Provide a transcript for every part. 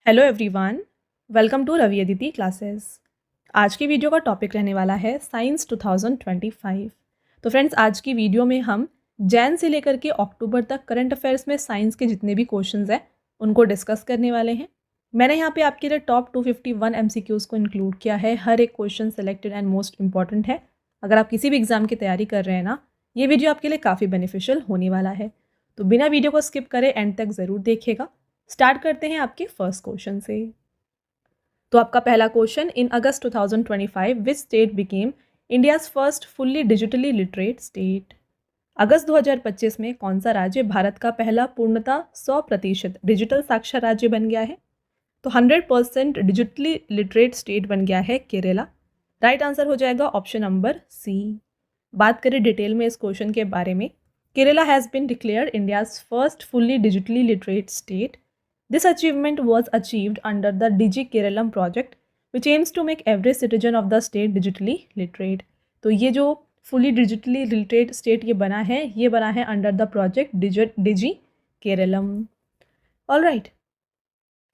Hello everyone, welcome to Ravi Aditi classes. आज की video का टॉपिक रहने वाला है साइंस 2025। तो फ्रेंड्स, आज की वीडियो में हम जैन से लेकर के अक्टूबर तक करंट अफेयर्स में साइंस के जितने भी क्वेश्चंस हैं उनको डिस्कस करने वाले हैं। मैंने यहाँ पे आपके लिए टॉप 251 MCQs को इंक्लूड किया है। हर एक question selected and most important है। अगर आप किसी भी एग्जाम की तैयारी कर रहे हैं ना, ये वीडियो आपके लिए काफ़ी बेनिफिशियल होने वाला है। तो बिना वीडियो को स्किप करे एंड तक ज़रूर देखिएगा। स्टार्ट करते हैं आपके फर्स्ट क्वेश्चन से। तो आपका पहला question, in August 2025 which state became India's first fully digitally literate state. अगस्त 2025 में कौन सा राज्य भारत का पहला पूर्णतः 100% डिजिटल साक्षर राज्य बन गया है? तो 100% डिजिटली लिटरेट स्टेट बन गया है केरला। राइट आंसर हो जाएगा ऑप्शन नंबर सी। बात करें डिटेल में इस क्वेश्चन के बारे में, Kerala has been declared India's first fully digitally literate state. This achievement was achieved under the Digi Keralam project, which aims to make every citizen of the state digitally literate. तो ये जो fully digitally literate state ये बना है under the project Digi Keralam. All right.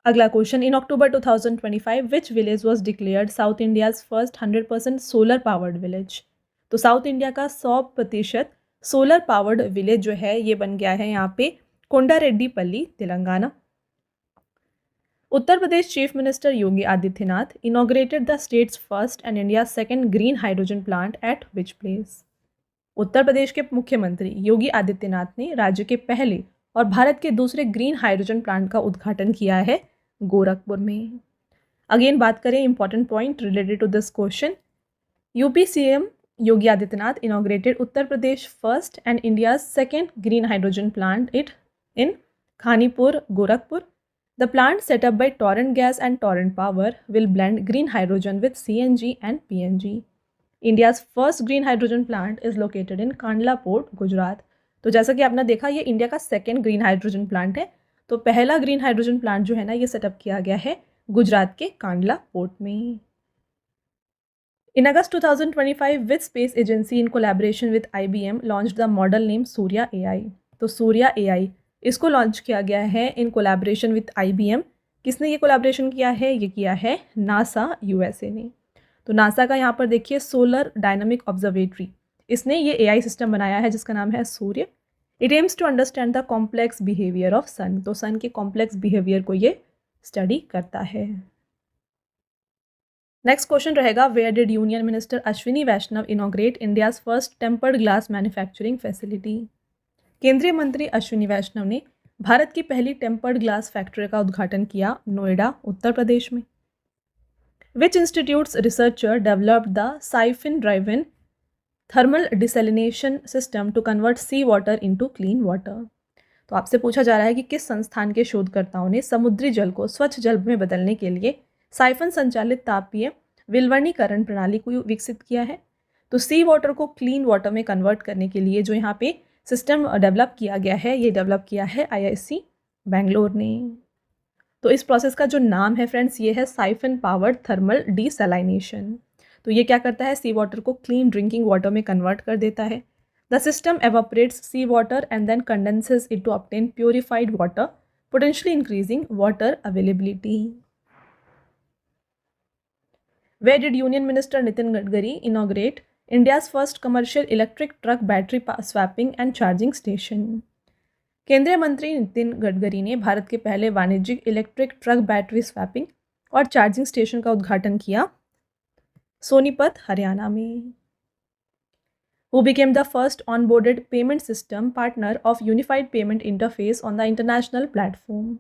अगला question, in October 2025 which village was declared South India's first 100% solar powered village. तो south India का 100% solar powered village जो है ये बन गया है यहाँ पे Kondareddipalli, Telangana. Uttar Pradesh chief minister Yogi Adityanath inaugurated the state's first and India second green hydrogen plant at which place. Uttar Pradesh के मुख्यमंत्री योगी आदित्यनाथ ने राज्य के पहले और भारत के दूसरे ग्रीन हाइड्रोजन प्लांट का उद्घाटन किया है गोरखपुर में। अगेन बात करें important point related to this question, UP CM Yogi Adityanath inaugurated Uttar Pradesh first and India second green hydrogen plant it in Khanipur, Gorakhpur. The plant set up by Torrent Gas and Torrent Power will blend green hydrogen with CNG and PNG. India's first green hydrogen plant is located in Kandla Port, Gujarat. तो जैसा कि आपने देखा, ये India का second green hydrogen plant है। तो पहला ग्रीन हाइड्रोजन प्लांट जो है ना, ये सेटअप किया गया है गुजरात के कांडला पोर्ट में। In August 2025, which space agency in collaboration with IBM launched the model name Surya AI? तो सूर्या AI इसको लॉन्च किया गया है इन कोलैबोरेशन विथ IBM. किसने ये कोलैबोरेशन किया है? ये किया है नासा USA ने। तो नासा का यहाँ पर देखिए सोलर डायनामिक ऑब्जर्वेटरी, इसने ये AI सिस्टम बनाया है जिसका नाम है Surya. It aims to understand the complex behaviour of sun. तो सन के कॉम्प्लेक्स बिहेवियर को ये स्टडी करता है। नेक्स्ट क्वेश्चन रहेगा, where did union minister Ashwini Vaishnaw inaugurate India's first tempered glass manufacturing facility. केंद्रीय मंत्री अश्विनी वैष्णव ने भारत की पहली टेम्पर्ड ग्लास फैक्ट्री का उद्घाटन किया नोएडा, उत्तर प्रदेश में। Which institute's researcher developed the siphon driven thermal desalination system to convert sea water into clean water. तो आपसे पूछा जा रहा है कि किस संस्थान के शोधकर्ताओं ने समुद्री जल को स्वच्छ जल में बदलने के लिए साइफन संचालित तापीय विलवणीकरण प्रणाली को विकसित किया है। तो सी वाटर को क्लीन वाटर में कन्वर्ट करने के लिए जो यहाँ पे सिस्टम डेवलप किया गया है, ये डेवलप किया है IISc बेंगलोर ने। तो इस प्रोसेस का जो नाम है फ्रेंड्स, ये है साइफन पावर्ड थर्मल डिसैलिनेशन. तो ये क्या करता है? सी वाटर को क्लीन ड्रिंकिंग वाटर में कन्वर्ट कर देता है. The system evaporates sea water and then condenses it to obtain purified water, potentially increasing water availability. Where did Union Minister Nitin Gadkari inaugurate India's first commercial electric truck battery swapping and charging station? केंद्रीय मंत्री नितिन गडकरी ने भारत के पहले वाणिज्यिक electric truck battery swapping और charging station का उद्घाटन किया सोनीपत, हरियाणा में. Who became the first onboarded payment system partner of Unified Payment Interface on the international platform?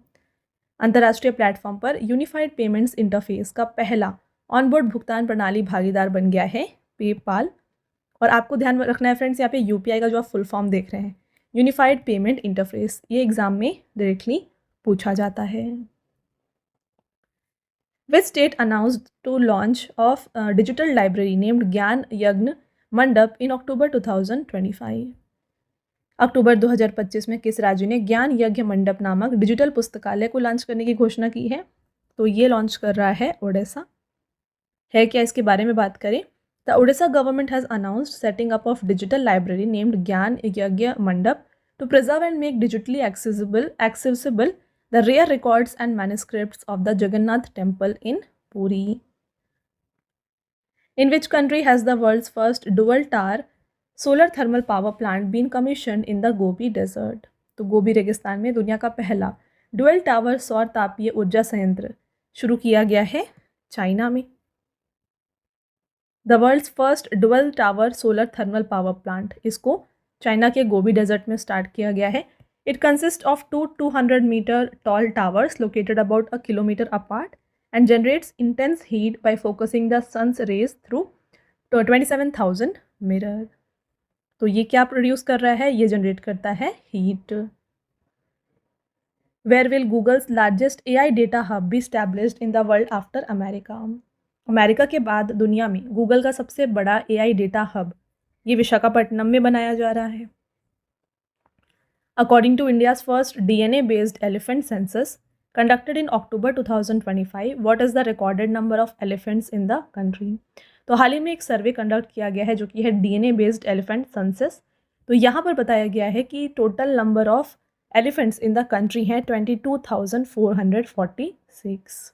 अंतर्राष्ट्रीय प्लेटफॉर्म पर यूनिफाइड पेमेंट्स इंटरफेस का पहला ऑनबोर्ड भुगतान प्रणाली भागीदार बन गया है पेपाल. और आपको ध्यान रखना है फ्रेंड्स, यहाँ पे UPI का जो आप फुल फॉर्म देख रहे हैं, यूनिफाइड पेमेंट इंटरफेस, ये एग्जाम में डायरेक्टली पूछा जाता है. Which state announced to launch of digital library named Gyan Yagya मंडप इन अक्टूबर 2025? अक्टूबर 2025 में किस राज्य ने ज्ञान यज्ञ मंडप नामक डिजिटल पुस्तकालय को लॉन्च करने की घोषणा की है? तो ये लॉन्च कर रहा है ओडिशा. है क्या, इसके बारे में बात करें, the Odisha government has announced setting up of digital library named Gyan Yagya Mandap to preserve and make digitally accessible The rare records and manuscripts of the Jagannath Temple in Puri. In which country has the world's first dual tower solar thermal power plant been commissioned in the Gobi Desert? तो गोबी रेगिस्तान में दुनिया का पहला dual tower सौर तापीय ऊर्जा संयंत्र शुरू किया गया है चाइना में। The world's first dual tower solar thermal power plant, इसको चाइना के गोबी डेजर्ट में स्टार्ट किया गया है। It consist of 200 metre tall towers located about a kilometre apart and generates intense heat by focusing the sun's rays through 27,000 mirror। तो ये क्या produce कर रहा है? ये जनरेट करता है heat. Where will Google's largest AI data hub be established in the world after America? America के बाद दुनिया में गूगल का सबसे बड़ा AI डेटा हब ये विशाखापट्टनम में बनाया जा रहा है। According to India's first DNA-based elephant census conducted in October 2025, what is the recorded number of elephants in the country? तो हाल ही में एक सर्वे कंडक्ट किया गया है जो कि है DNA बेस्ड एलिफेंट सेंसस। तो यहाँ पर बताया गया है कि total number of elephants in the country है 22,446।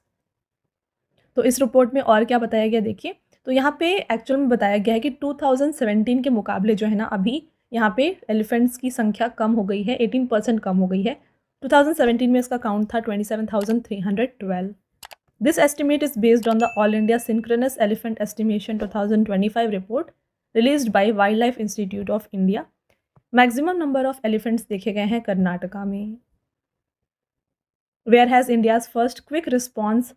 तो इस रिपोर्ट में और क्या बताया गया देखिए, तो यहाँ पे एक्चुअल में बताया गया है कि 2017 के मुकाबले जो है ना अभी यहाँ पे एलिफेंट्स की संख्या कम हो गई है, 18% कम हो गई है। 2017 में इसका काउंट था 27,312। This estimate is based on the all India synchronous elephant estimation 2025 report released by wildlife institute of India. Maximum number of elephants देखे गए हैं कर्नाटका में। Where has India's first quick response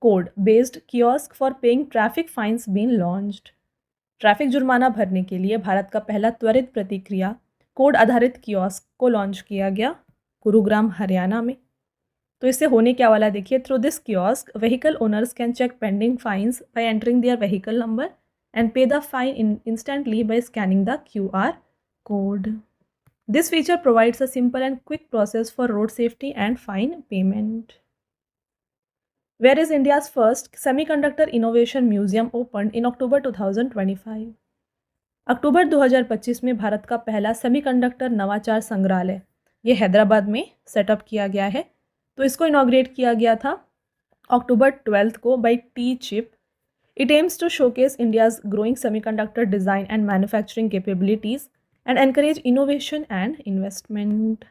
code based kiosk for paying traffic fines been launched. Traffic जुर्माना भरने के लिए भारत का पहला त्वरित प्रतिक्रिया कोड आधारित कियोस्क को लॉन्च किया गया गुरुग्राम हरियाणा में। तो इससे होने क्या वाला देखिए, through this kiosk vehicle owners can check pending fines by entering their vehicle number and pay the fine instantly by scanning the QR code. This feature provides a simple and quick process for road safety and fine payment. Where is India's first semiconductor innovation museum opened in October 2025? अक्टूबर 2025 में भारत का पहला semiconductor नवाचार संग्रहालय ये हैदराबाद में set up किया गया है। तो इसको इनॉग्रेट किया गया था अक्टूबर 12 को by T-CHIP। It aims to showcase India's growing semiconductor design and manufacturing capabilities and encourage innovation and investment.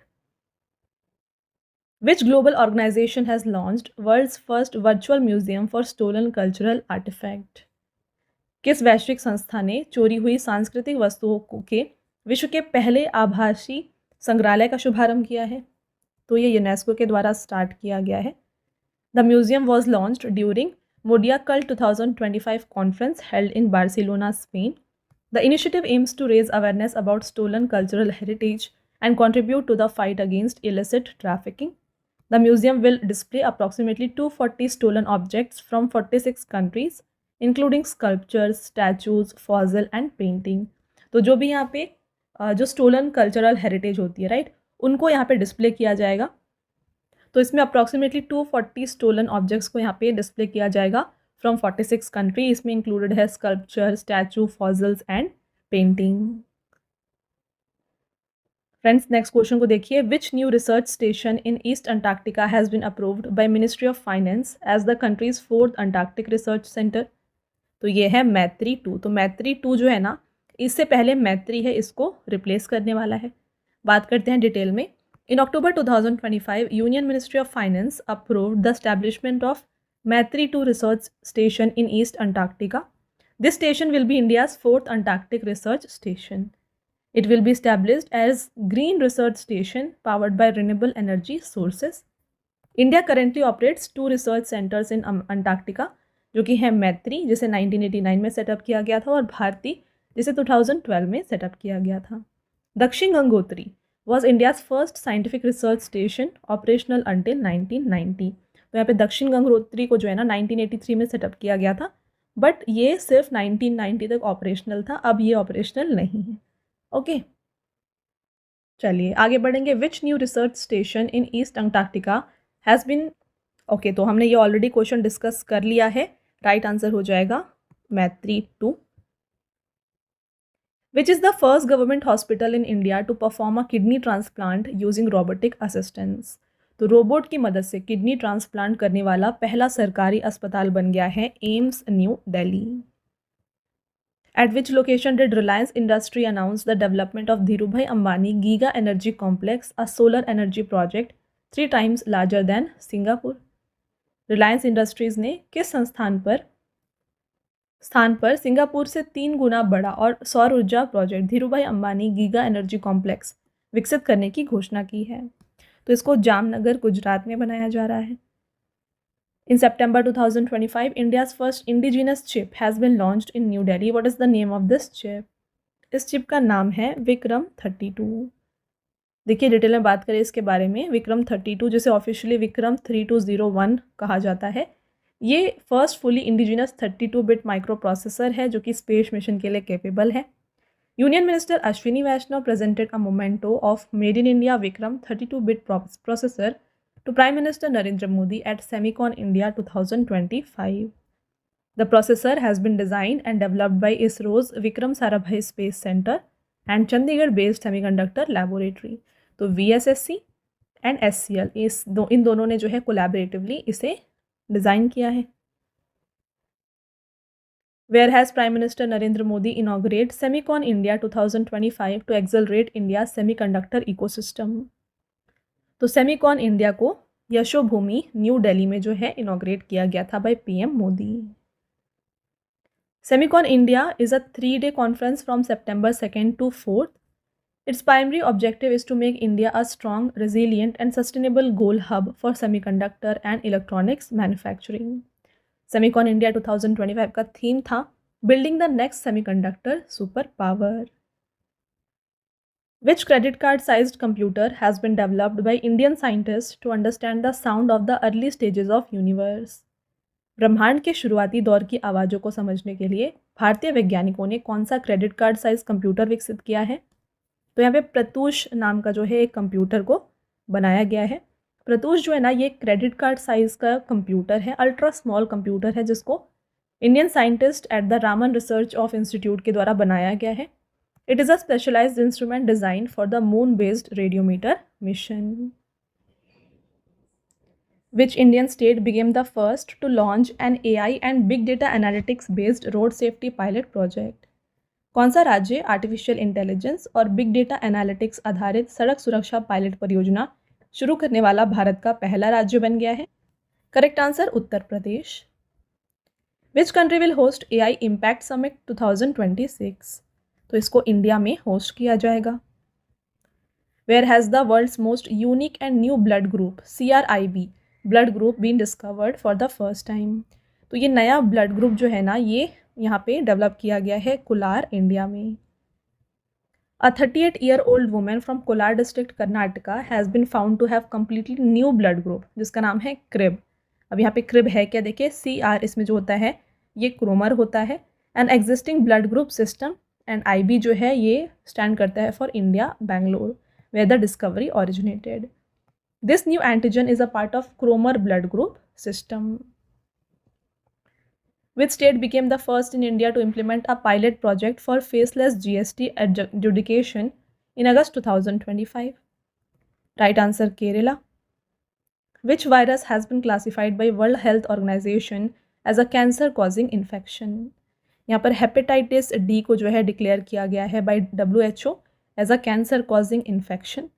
Which global organization has launched world's first virtual museum for stolen cultural artifact? किस वैश्विक संस्था ने चोरी हुई सांस्कृतिक वस्तुओं के विश्व के पहले आभासी संग्रहालय का शुभारंभ किया है? तो ये यूनेस्को के द्वारा स्टार्ट किया गया है। The museum was launched during Mondiacult 2025 conference held in Barcelona, Spain. The initiative aims to raise awareness about stolen cultural heritage and contribute to the fight against illicit trafficking. The museum will display approximately 240 stolen objects from 46 countries, including sculptures, statues, fossil and painting. तो जो भी यहाँ पे जो stolen cultural heritage होती है right, उनको यहाँ पे डिस्प्ले किया जाएगा। तो इसमें अप्रॉक्सीमेटली 240 स्टोलन ऑब्जेक्ट्स को यहाँ पे डिस्प्ले किया जाएगा फ्रॉम 46 कंट्री। इसमें इंक्लूडेड है sculpture, statue, fossils and painting. Friends next question को देखिए, which new research station in east Antarctica has been approved by Ministry of Finance as the country's 4th Antarctic research centre? तो ये है मैत्री 2। तो मैत्री 2 जो है ना, इससे पहले मैत्री है, इसको रिप्लेस करने वाला है। बात करते हैं डिटेल में। इन अक्टूबर 2025 union ministry of finance approved the establishment of मैत्री 2 research station in east Antarctica. This station will be India's 4th Antarctic research station. It will be established as Green Research Station powered by renewable energy sources. India currently operates 2 research centers in Antarctica, जो कि है मैत्री जिसे 1989 में set up किया गया था और भारती जिसे 2012 में सेटअप किया गया था। दक्षिण Gangotri was India's first scientific research station operational until 1990। तो यहाँ पे दक्षिण गंगोत्री को जो है ना 1983 में सेटअप किया गया था, बट ये सिर्फ 1990 तक ऑपरेशनल था, अब ये ऑपरेशनल नहीं है। ओके चलिए आगे बढ़ेंगे। विच new research station in east Antarctica has been, okay तो हमने ये ऑलरेडी क्वेश्चन डिस्कस कर लिया है। राइट आंसर हो जाएगा Maitri 2। Which is the first government hospital in India to perform a kidney transplant using robotic assistance? तो रोबोट की मदद से किडनी ट्रांसप्लांट करने वाला पहला सरकारी अस्पताल बन गया है AIIMS new Delhi. At which location did Reliance Industry announce the development of Dhirubhai Ambani Giga Energy Complex, a solar energy project 3 times larger than Singapore? Reliance industries ने किस स्थान पर सिंगापुर से 3 गुना बड़ा और सौर ऊर्जा project Dhirubhai Ambani giga energy complex विकसित करने की घोषणा की है? तो इसको जामनगर गुजरात में बनाया जा रहा है। In September 2025, India's first indigenous chip has been launched in New Delhi. What is the name of this chip? इस चिप का नाम है विक्रम 32। देखिए डिटेल में बात करें इसके बारे में। विक्रम 32 जिसे ऑफिशियली विक्रम 3201 कहा जाता है, ये फर्स्ट फुली इंडिजिनस 32-बिट माइक्रो प्रोसेसर है जो कि स्पेस मिशन के लिए कैपेबल है। Union minister Ashwini Vaishnaw presented a memento of made in India Vikram 32-बिट processor to Prime Minister Narendra Modi at Semicon India 2025. The processor has been designed and developed by ISRO's Vikram Sarabhai Space Center and Chandigarh-based Semiconductor Laboratory. तो VSSC and SCL इन दोनों ने जो है collaboratively इसे design किया है। Where has Prime Minister Narendra Modi inaugurated Semicon India 2025 to accelerate India's semiconductor ecosystem? तो Semicon India को यशोभूमि न्यू दिल्ली में जो है इनॉग्रेट किया गया था by PM Modi. Semicon India is a 3-day conference from September 2nd to 4th. Its primary objective is to make India a strong, resilient and sustainable goal hub for semiconductor and electronics manufacturing. Semicon India 2025 का theme था building the next semiconductor super power. Which credit card sized computer has been developed by Indian scientists to understand the sound of the early stages of universe? ब्रह्मांड के शुरुआती दौर की आवाज़ों को समझने के लिए भारतीय वैज्ञानिकों ने कौन सा क्रेडिट कार्ड साइज कंप्यूटर विकसित किया है? तो यहाँ पे प्रतुष नाम का जो है एक कंप्यूटर को बनाया गया है। प्रतुष जो है ना, ये क्रेडिट कार्ड साइज का कंप्यूटर है, अल्ट्रा स्मॉल कंप्यूटर है जिसको Indian scientist at the Raman research of institute के द्वारा बनाया गया है। It is a specialized instrument designed for the moon-based radiometer mission. Which Indian state became the first to launch an AI and big data analytics-based road safety pilot project? कौन सा राज्य artificial intelligence और big data analytics आधारित सड़क सुरक्षा pilot परियोजना शुरू करने वाला भारत का पहला राज्य बन गया है? Correct answer Uttar Pradesh. Which country will host AI Impact Summit 2026? तो इसको इंडिया में होस्ट किया जाएगा। Where has the world's most unique and new blood group CRIB blood group been discovered for the first time? तो ये नया ब्लड ग्रुप जो है ना, ये यहाँ पे डेवलप किया गया है कोलार, इंडिया में। A 38-year-old woman from Kolar district Karnataka has been found to have completely new blood group जिसका नाम है क्रिब। अब यहाँ पे क्रिब है क्या, देखिए CR इसमें जो होता है ये क्रोमर होता है, an existing blood group system, and IB जो है ये स्टैंड करता है for India Bangalore where the discovery originated. This new antigen is a part of Cromer blood group system. Which state became the first in India to implement a pilot project for faceless GST adjudication in August 2025? Right answer Kerala. Which virus has been classified by World Health Organization as a cancer causing infection? यहाँ पर hepatitis D को जो है declare किया गया है by WHO as a cancer causing infection.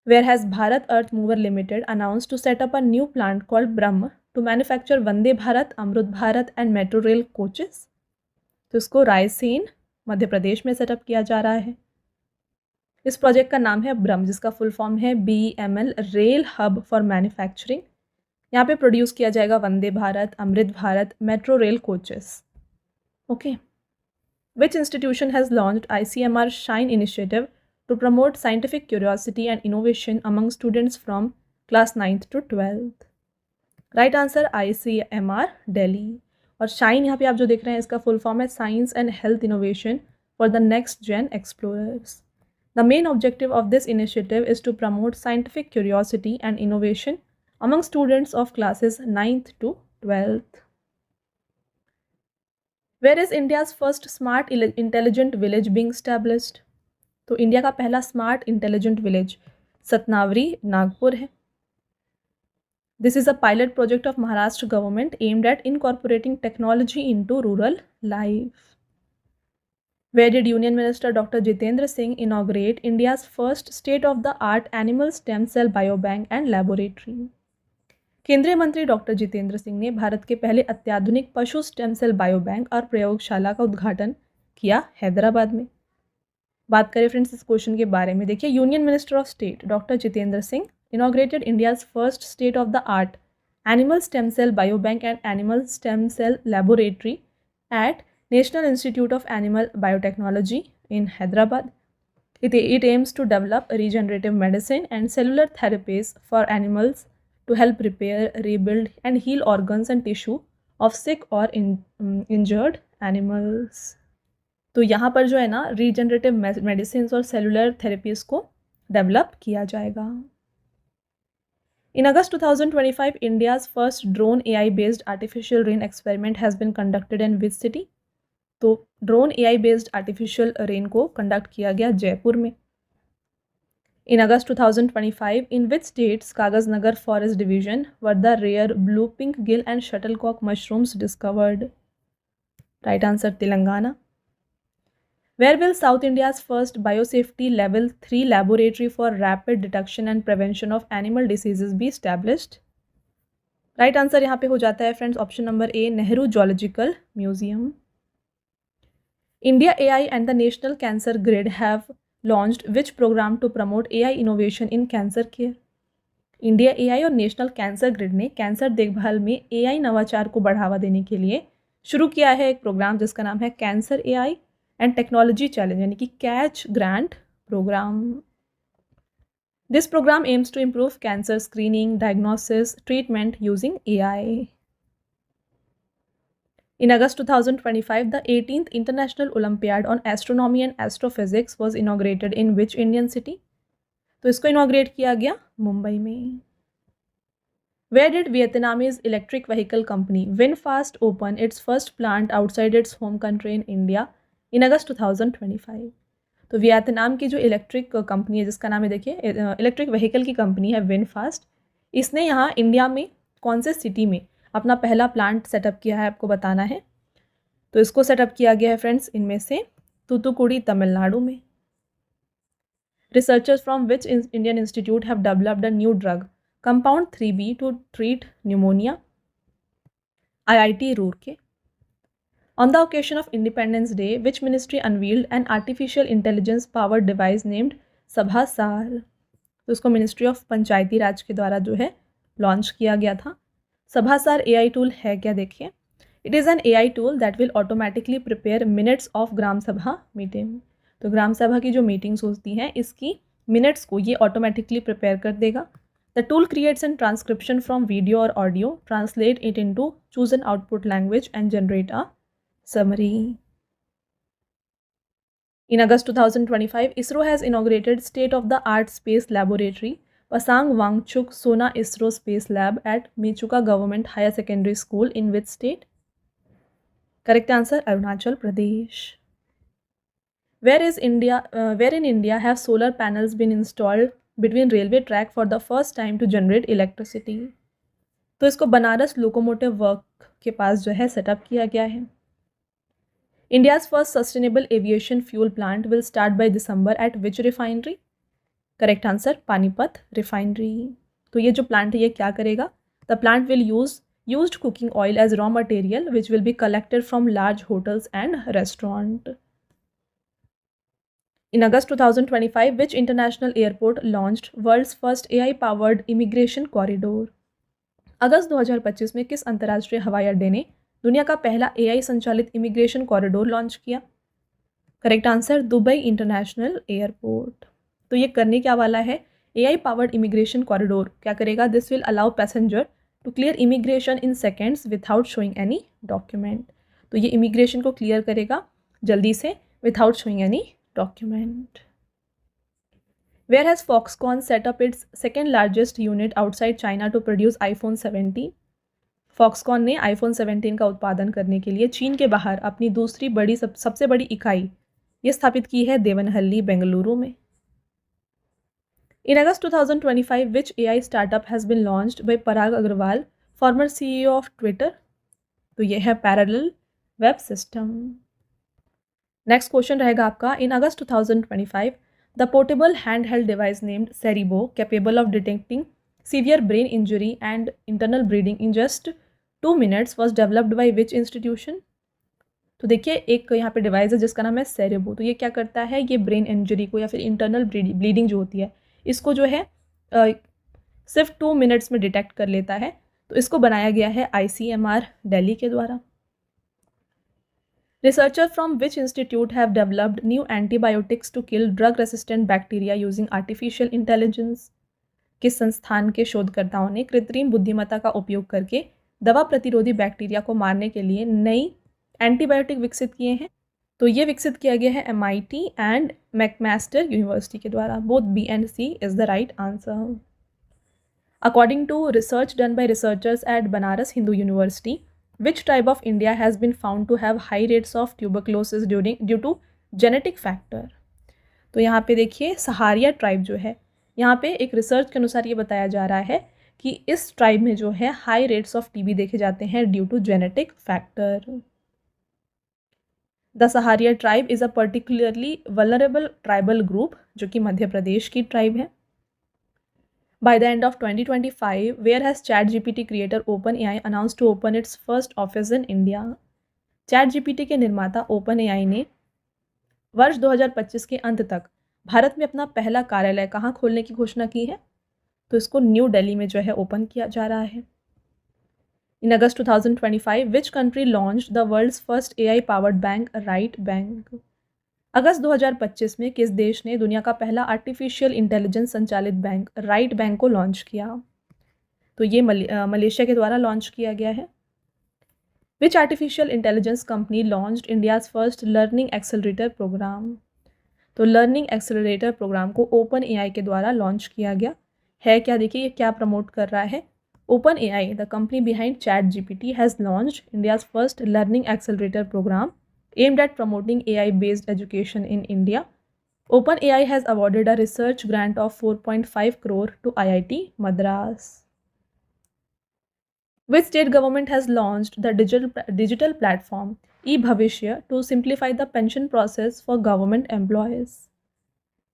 Where has Bharat Earth Mover Limited announced to set up a new plant called Brahm to manufacture Vande Bharat, Amrut Bharat and Metro Rail coaches? तो इसको रायसेन मध्य प्रदेश में set up किया जा रहा है। इस project का नाम है ब्रह्म जिसका फुल फॉर्म है BEML rail hub for manufacturing. यहाँ पे प्रोड्यूस किया जाएगा Vande Bharat, Amrit Bharat, metro rail coaches. Okay. Which institution has launched ICMR SHINE initiative to promote scientific curiosity and innovation among students from class 9th to 12th? Right answer ICMR Delhi. और shine यहाँ पे आप जो देख रहे हैं इसका फुल फॉर्म है science and health innovation for the next gen explorers. The main objective of this initiative is to promote scientific curiosity and innovation among students of classes 9th to 12th. Where is India's first smart intelligent village being established? तो India का पहला smart intelligent village सतनावरी, Nagpur है। This is a pilot project of Maharashtra government aimed at incorporating technology into rural life. Where did Union Minister Dr. Jitendra Singh inaugurate India's first state-of-the-art animal stem cell biobank and laboratory? केंद्रीय मंत्री doctor Jitendra Singh ने भारत के पहले अत्याधुनिक पशु stem cell biobank और प्रयोगशाला का उद्घाटन किया हैदराबाद में। बात करें फ्रेंड्स इस क्वेश्चन के बारे में, देखिए union minister of state doctor Jitendra Singh inaugurated India's first state-of-the-art animal stem cell biobank and animal stem cell laboratory at National Institute of Animal Biotechnology in Hyderabad. It aims to develop regenerative medicine and cellular therapies for animals to help repair, rebuild, and heal organs and tissue of sick or injured animals. तो यहाँ पर जो है ना regenerative medicine और cellular therapies को develop किया जाएगा। In August 2025, India's first drone AI-based artificial rain experiment has been conducted in which city? तो ड्रोन AI-based artificial rain को कंडक्ट किया गया जयपुर में। In August 2025, in which states Kagasnagar Forest Division were the rare blue pink gill and shuttlecock mushrooms discovered? Right answer Telangana. Where will South India's first biosafety level 3 laboratory for rapid detection and prevention of animal diseases be established? Right answer यहाँ पे हो जाता है friends option number A, Nehru zoological museum. India AI and the National Cancer Grid have launched which program to promote AI innovation in cancer care? India AI और national cancer grid ने cancer देखभाल में AI नवाचार को बढ़ावा देने के लिए शुरू किया है एक प्रोग्राम जिसका नाम है cancer AI and technology challenge यानी कि कैच grant programme. This programme aims to improve cancer screening, diagnosis, treatment using AI. In August 2025, the 18th International Olympiad on Astronomy and Astrophysics was inaugurated in which Indian city? तो इसको inaugurate किया गया मुंबई में। Where did Vietnamese electric vehicle company VinFast open its first plant outside its home country in India in August 2025? तो Vietnam की जो electric company है जिसका नाम है देखिए इलेक्ट्रिक व्हीकल की कंपनी है विनफास्ट, इसने यहाँ इंडिया में कौन से सिटी में अपना पहला प्लांट सेटअप किया है आपको बताना है। तो इसको सेटअप किया गया है फ्रेंड्स इनमें से तूतुकुड़ी तमिलनाडु में। Researchers from which Indian institute have developed a new drug compound 3B to treat pneumonia? IIT Roorkee. On the occasion of Independence Day, which ministry unveiled an artificial intelligence powered device named Sabha-Sar? तो इसको ministry of पंचायती राज के द्वारा जो है launch किया गया था। Sabha-Sar AI tool है क्या देखिए, it is an AI tool that will automatically prepare minutes of gram sabha meeting. तो ग्राम सभा की जो मीटिंग्स होती हैं इसकी मिनट्स को ये ऑटोमेटिकली प्रिपेयर कर देगा। The tool creates an transcription from video और audio, translate it into choose an output language and generate a summary. In August 2025, ISRO has inaugurated state-of-the-art space laboratory Pasang Wangchuk Sona ISRO Space Lab at Mechuka Government Higher Secondary School in which state? Correct answer Arunachal Pradesh. Where in India have solar panels been installed between railway track for the first time to generate electricity? तो इसको Banaras locomotive work के पास जो है setup किया गया है। India's first sustainable aviation fuel plant will start by December at which refinery? Correct answer Panipat refinery. तो ये जो प्लांट है ये क्या करेगा? The plant will use used cooking oil as raw material which will be collected from large hotels and restaurant. In August 2025, which international airport launched world's first AI-powered immigration corridor? अगस्त 2025 में किस अंतर्राष्ट्रीय हवाई अड्डे ने दुनिया का पहला AI संचालित इमिग्रेशन कॉरिडोर लॉन्च किया? Correct answer Dubai international airport. तो ये करने क्या वाला है? AI पावर्ड इमिग्रेशन कॉरिडोर क्या करेगा? This will allow passenger to clear immigration in seconds without showing any document. तो ये इमिग्रेशन को क्लियर करेगा जल्दी से without showing any document. Where has Foxconn set up its second largest unit outside China to produce iPhone 17? Foxconn ने iPhone 17 का उत्पादन करने के लिए चीन के बाहर अपनी दूसरी बड़ी सबसे बड़ी इकाई ये स्थापित की है देवनहल्ली बेंगलुरु में। In August 2025, which AI startup has been launched by Parag Agrawal, former CEO of Twitter? तो ये है Parallel Web System. Next question रहेगा आपका, in August 2025 the portable hand held device named Cerebo capable of detecting severe brain injury and internal bleeding in just 2 minutes was developed by which institution? तो देखिए एक यहाँ पे device है जिसका नाम है सेरिबो. तो ये क्या करता है, ये ब्रेन इंजरी को या फिर इंटरनल ब्लीडिंग जो होती है इसको जो है सिर्फ 2 minutes में डिटेक्ट कर लेता है. तो इसको बनाया गया है ICMR दिल्ली के द्वारा. Researchers from which institute have developed new antibiotics to kill drug-resistant bacteria using artificial intelligence? किस संस्थान के शोधकर्ताओं ने कृत्रिम बुद्धिमत्ता का उपयोग करके दवा प्रतिरोधी बैक्टीरिया को मारने के लिए नई एंटीबायोटिक विकसित किए हैं? तो ये विकसित किया गया है MIT एंड मैकमास्टर यूनिवर्सिटी के द्वारा. Both B and C is the right answer. According to research done by researchers at Banaras Hindu University, which tribe of India has been found to have high rates of tuberculosis due to genetic factor? तो यहाँ पे देखिए Sahariya tribe जो है, यहाँ पे एक research के अनुसार ये बताया जा रहा है कि इस ट्राइब में जो है हाई रेट्स ऑफ टीबी देखे जाते हैं due to genetic factor. The Sahariya tribe is a particularly vulnerable tribal group जो कि मध्य प्रदेश की ट्राइब है. By the end of 2025, where has ChatGPT creator OpenAI announced to open its first office in India? ChatGPT के निर्माता OpenAI ने वर्ष 2025 के अंत तक भारत में अपना पहला कार्यालय कहाँ खोलने की घोषणा की है? तो इसको न्यू दिल्ली में जो है ओपन किया जा रहा है. In August 2025, which country launched the world's first AI-powered bank, Right Bank? अगस्त 2025 में किस देश ने दुनिया का पहला आर्टिफिशियल इंटेलिजेंस संचालित बैंक राइट बैंक को लॉन्च किया? तो ये मलेशिया के द्वारा लॉन्च किया गया है. Which artificial intelligence company launched India's first learning accelerator programme? तो लर्निंग एक्सेलरेटर प्रोग्राम को OpenAI के द्वारा लॉन्च किया गया है. क्या देखिए ये क्या प्रमोट कर रहा है? OpenAI, the company behind ChatGPT, has launched India's first learning accelerator programme aimed at promoting AI-based education in India. OpenAI has awarded a research grant of 4.5 crore to IIT Madras. Which state government has launched the digital platform eBhavishya to simplify the pension process for government employees?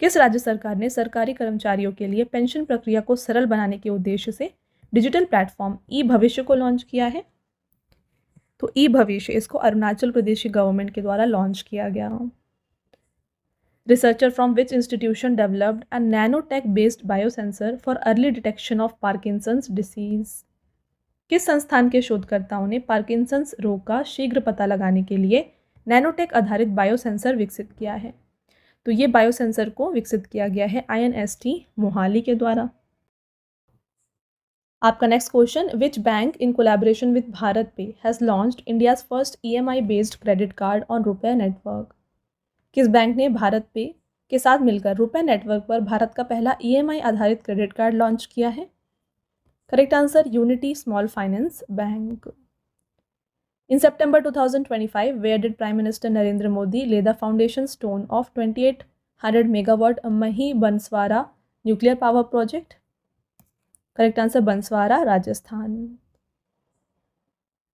किस राज्य सरकार ने सरकारी कर्मचारियों के लिए pension प्रक्रिया को सरल बनाने के उद्देश्य से डिजिटल प्लेटफॉर्म eBhavishya को लॉन्च किया है? तो eBhavishya इसको अरुणाचल प्रदेश की गवर्नमेंट के द्वारा लॉन्च किया गया. Researcher from which institution developed a nanotech based biosensor for early detection of Parkinson's disease? किस संस्थान के शोधकर्ताओं ने पार्किंसंस रोग का शीघ्र पता लगाने के लिए नैनोटेक आधारित बायोसेंसर विकसित किया है? तो ये बायोसेंसर को विकसित किया गया है INST मोहाली के द्वारा. आपका next question, which bank in collaboration with BharatPe has launched India's first EMI based credit card on RuPay network? किस बैंक ने भारत पे के साथ मिलकर रुपए नेटवर्क पर भारत का पहला EMI आधारित क्रेडिट कार्ड लॉन्च किया है? Correct answer, unity small finance bank. In September 2025, where did Prime Minister Narendra Modi lay the foundation stone of 2800 megawatt Mahi Banswara nuclear power project? Correct answer, Banswara, Rajasthan.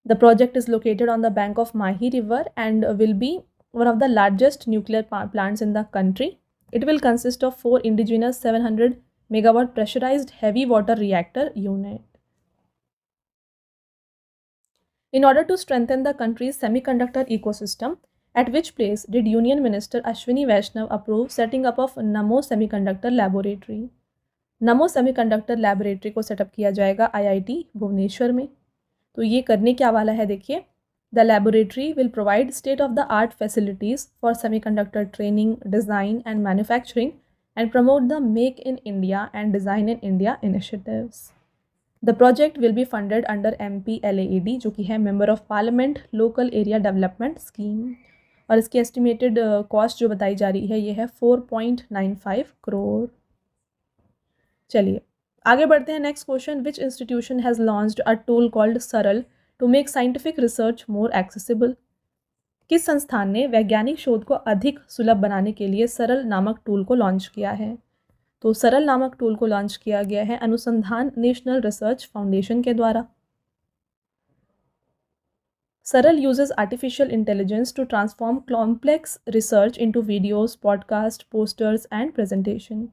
The project is located on the bank of Mahi River and will be one of the largest nuclear plants in the country. It will consist of 4 indigenous 700 megawatt pressurized heavy water reactor unit. In order to strengthen the country's semiconductor ecosystem, at which place did Union Minister Ashwini Vaishnav approve setting up of Namo Semiconductor Laboratory? NaMo semiconductor laboratory को setup किया जाएगा IIT Bhubaneswar में. तो ये करने क्या वाला है देखिए, the laboratory will provide state of the art facilities for semiconductor training, design and manufacturing and promote the make in India and design in India initiatives. The project will be funded under MPLAAD जो कि है member of parliament local area development scheme. और इसकी estimated cost जो बताई जा रही है ये है 4.95 करोड़. चलिए आगे बढ़ते हैं. Next question, which institution has launched a tool called SARAL to make scientific research more accessible? किस संस्थान ने वैज्ञानिक शोध को अधिक सुलभ बनाने के लिए सरल नामक टूल को लॉन्च किया है? तो सरल नामक टूल को लॉन्च किया गया है अनुसंधान नेशनल रिसर्च फाउंडेशन के द्वारा। सरल uses artificial intelligence to transform complex research into videos, podcast, posters and presentation।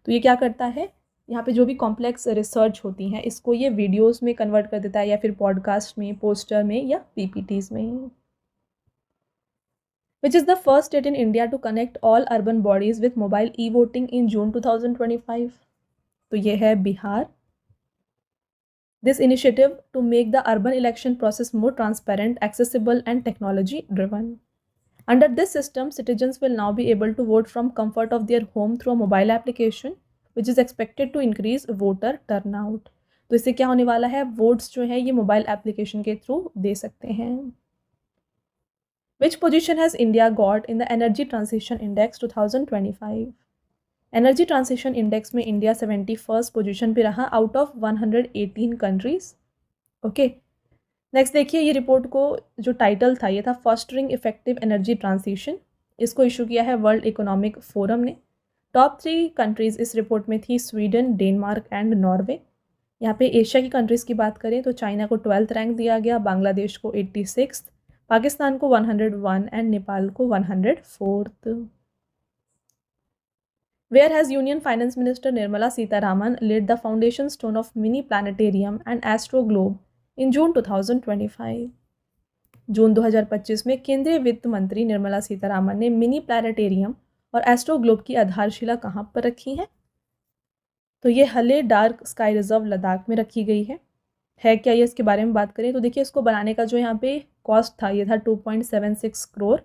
तो ये क्या करता है, यहाँ पे जो भी कॉम्प्लेक्स रिसर्च होती हैं इसको ये वीडियोस में कन्वर्ट कर देता है या फिर पॉडकास्ट में, पोस्टर में या पीपीटीज में। Which is the first state in India to connect all urban bodies with mobile e-voting in June 2025? तो ये है Bihar. This initiative to make the urban election process more transparent, accessible and technology driven. Under this system, citizens will now be able to vote from comfort of their home through a mobile application, which is expected to increase voter turnout. तो इससे क्या होने वाला है, votes जो है ये mobile application के थ्रू दे सकते हैं। Which position has India got in the Energy Transition Index 2025? Energy transition index में इंडिया 71st पोजीशन पे रहा out of 118 countries. Okay, next देखिए, ये रिपोर्ट को जो टाइटल था ये था फॉस्टरिंग इफेक्टिव एनर्जी ट्रांसिशन। इसको इशू किया है वर्ल्ड इकोनॉमिक फोरम ने। टॉप 3 कंट्रीज़ इस रिपोर्ट में थी स्वीडन, डेनमार्क एंड नॉर्वे। यहाँ पे एशिया की कंट्रीज़ की बात करें तो चाइना को 12th रैंक दिया गया, बांग्लादेश को 86th, पाकिस्तान को 101 एंड नेपाल को 104th। Where has Union Finance Minister Nirmala Sitharaman laid the foundation stone of mini planetarium and Astro Globe in June 2025? जून 2025 में केंद्रीय वित्त मंत्री निर्मला सीतारामन ने मिनी प्लानेटेरियम और एस्ट्रो ग्लोब की आधारशिला कहाँ पर रखी है? तो ये हले डार्क स्काई रिजर्व लद्दाख में रखी गई है क्या ये, इसके बारे में बात करें तो देखिए, इसको बनाने का जो यहाँ पे कॉस्ट था ये था 2.76 crore.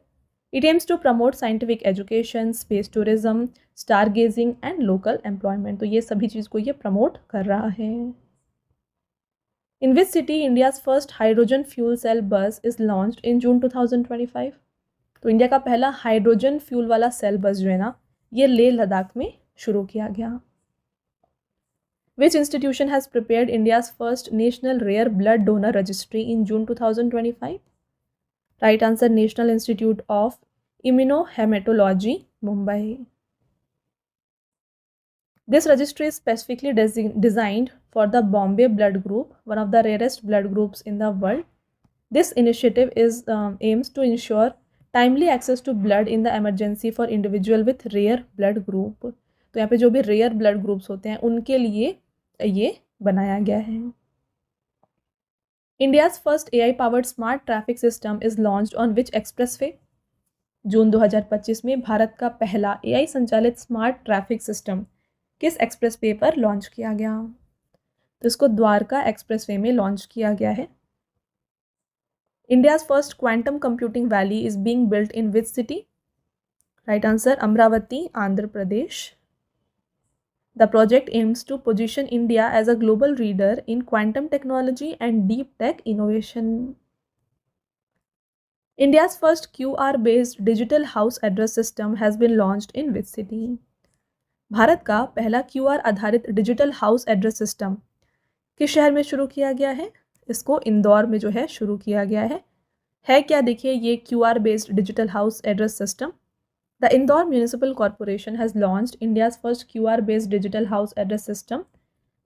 It aims to promote scientific education, space tourism, stargazing and local employment। तो ये सभी चीज़ को ये प्रमोट कर रहा है। In which city India's first hydrogen fuel cell bus is launched in June 2025? तो इंडिया का पहला हाइड्रोजन फ्यूल वाला सेल बस जो है ना ये लेह लद्दाख में शुरू किया गया। Which institution has prepared India's first national rare blood donor registry in June 2025? Right answer, National Institute of Immunohematology, Mumbai. This registry is specifically designed for the Bombay blood group, one of the rarest blood groups in the world. This initiative aims to ensure timely access to blood in the emergency for individual with rare blood group। तो यहाँ पे जो भी rare blood groups होते हैं उनके लिए ये बनाया गया है। India's first AI-powered smart traffic system is launched on which expressway? जून 2025 में भारत का पहला AI संचालित स्मार्ट ट्रैफिक सिस्टम किस एक्सप्रेसवे पर लॉन्च किया गया? तो इसको द्वारका एक्सप्रेसवे में लॉन्च किया गया है। India's first quantum computing valley is being built in which city? Right answer, Amravati, Andhra Pradesh. The project aims to position India as a global leader in quantum technology and deep tech innovation. India's first QR-based digital house address system has been launched in which city? Bharat का पहला QR आधारित digital house address system किस शहर में शुरू किया गया है? इसको इंदौर में जो है शुरू किया गया है क्या, देखिए ये QR based digital house address system। The Indore Municipal Corporation has launched India's first QR-based digital house address system,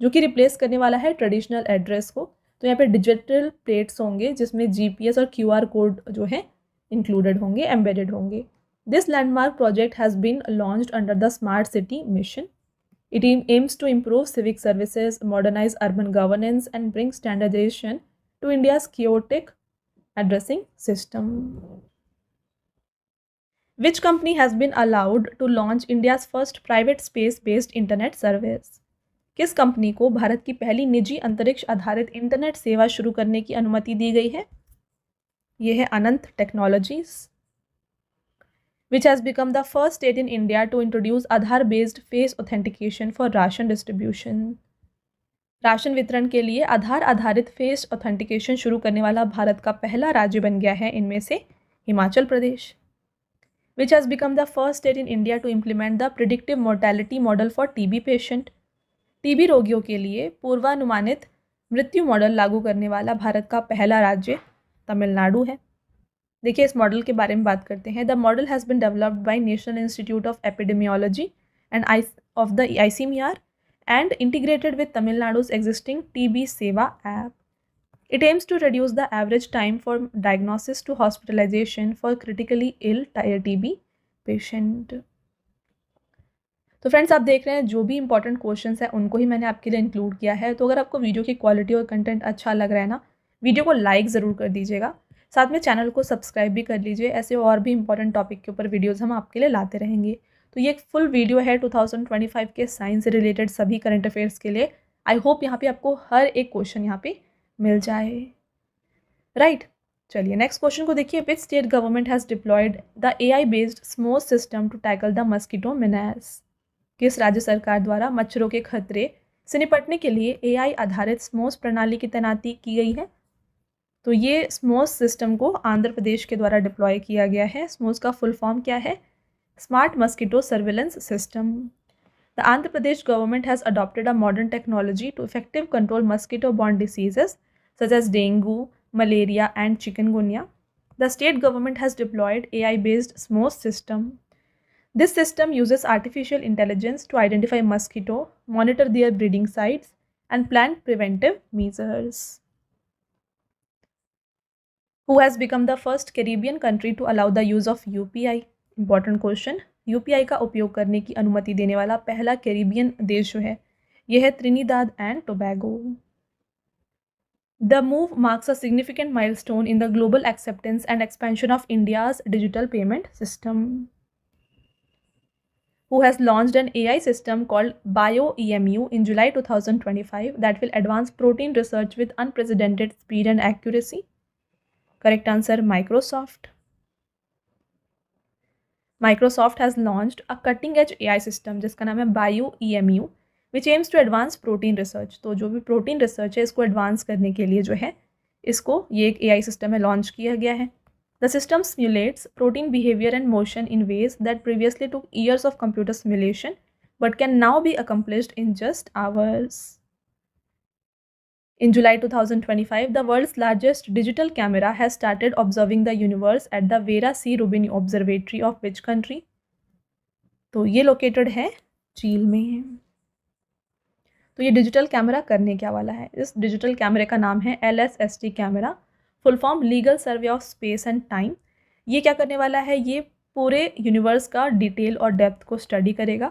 जो कि रिप्लेस करने वाला है ट्रेडिशनल एड्रेस को। तो यहाँ पे डिजिटल प्लेट्स होंगे जिसमें GPS और QR कोड जो है इंक्लूडेड होंगे, एम्बेडेड होंगे। This landmark project has been launched under the Smart City Mission. It aims to improve civic services, modernize urban governance, and bring standardization to India's chaotic addressing system. Which company has been allowed to launch India's first private space-based internet service? किस company को भारत की पहली निजी अंतरिक्ष आधारित internet सेवा शुरू करने की अनुमति दी गई है? ये है अनंत technologies. Which has become the first state in India to introduce आधार-based face authentication for ration distribution? Ration वितरण के लिए आधार आधारित फेस ऑथेंटिकेशन शुरू करने वाला भारत का पहला राज्य बन गया है इनमें से Himachal Pradesh. Which has become the first state in India to implement the predictive mortality model for TB patient? TB रोगियों के लिए पूर्वानुमानित मृत्यु मॉडल लागू करने वाला भारत का पहला राज्य तमिलनाडु है। देखिए इस मॉडल के बारे में बात करते हैं। The model has been developed by national institute of epidemiology and of the ICMR and integrated with Tamil Nadu's existing TB Seva app. It aims to reduce the average time from diagnosis to hospitalization for critically ill TB patient. तो friends आप देख रहे हैं जो भी important questions हैं उनको ही मैंने आपके लिए इंक्लूड किया है। तो अगर आपको वीडियो की क्वालिटी और कंटेंट अच्छा लग रहा है ना, वीडियो को लाइक ज़रूर कर दीजिएगा, साथ में चैनल को सब्सक्राइब भी कर लीजिए। ऐसे और भी इंपॉर्टेंट टॉपिक के ऊपर वीडियोज़ हम आपके लिए लाते रहेंगे। तो ये एक फुल वीडियो है 2025 के साइंस से रिलेटेड सभी करंट अफेयर्स के लिए। आई होप यहाँ पे आपको हर एक क्वेश्चन यहाँ पे मिल जाए, राइट। चलिए नेक्स्ट क्वेश्चन को देखिए। Which state government has deployed the AI based smoke system to tackle the mosquito menace? किस राज्य सरकार द्वारा मच्छरों के खतरे से निपटने के लिए AI आधारित स्मोस प्रणाली की तैनाती की गई है? तो ये स्मोस सिस्टम को आंध्र प्रदेश के द्वारा डिप्लॉय किया गया है। स्मोस का फुल फॉर्म क्या है? Smart mosquito surveillance system. The Andhra Pradesh government has adopted a modern technology to effective control mosquito borne diseases such as dengue, malaria and chikungunya. The state government has deployed AI-based SMOS system. This system uses artificial intelligence to identify mosquito, monitor their breeding sites, and plan preventive measures. Who has become the first Caribbean country to allow the use of UPI? Important question. UPI का उपयोग करने की अनुमति देने वाला पहला Caribbean देश जो है यह है Trinidad and Tobago. The move marks a significant milestone in the global acceptance and expansion of India's digital payment system. Who has launched an AI system called BioEMU in July 2025 that will advance protein research with unprecedented speed and accuracy? Correct answer, Microsoft. Microsoft has launched a cutting-edge AI system जिसका नाम है BioEMU, which aims to advance protein research. तो जो भी protein research है इसको advance करने के लिए जो है इसको ये एक AI सिस्टम है लॉन्च किया गया है। The system simulates protein behaviour and motion in ways that previously took years of computer simulation but can now be accomplished in just hours. In July 2025, the world's largest digital camera has started observing the universe at the Vera C. Rubin Observatory of which country? तो ये located है चीन में। तो ये digital camera करने क्या वाला है? इस डिजिटल कैमरे का नाम है LSST camera, full form legal survey of space and time. ये क्या करने वाला है? ये पूरे यूनिवर्स का डिटेल और डेप्थ को स्टडी करेगा।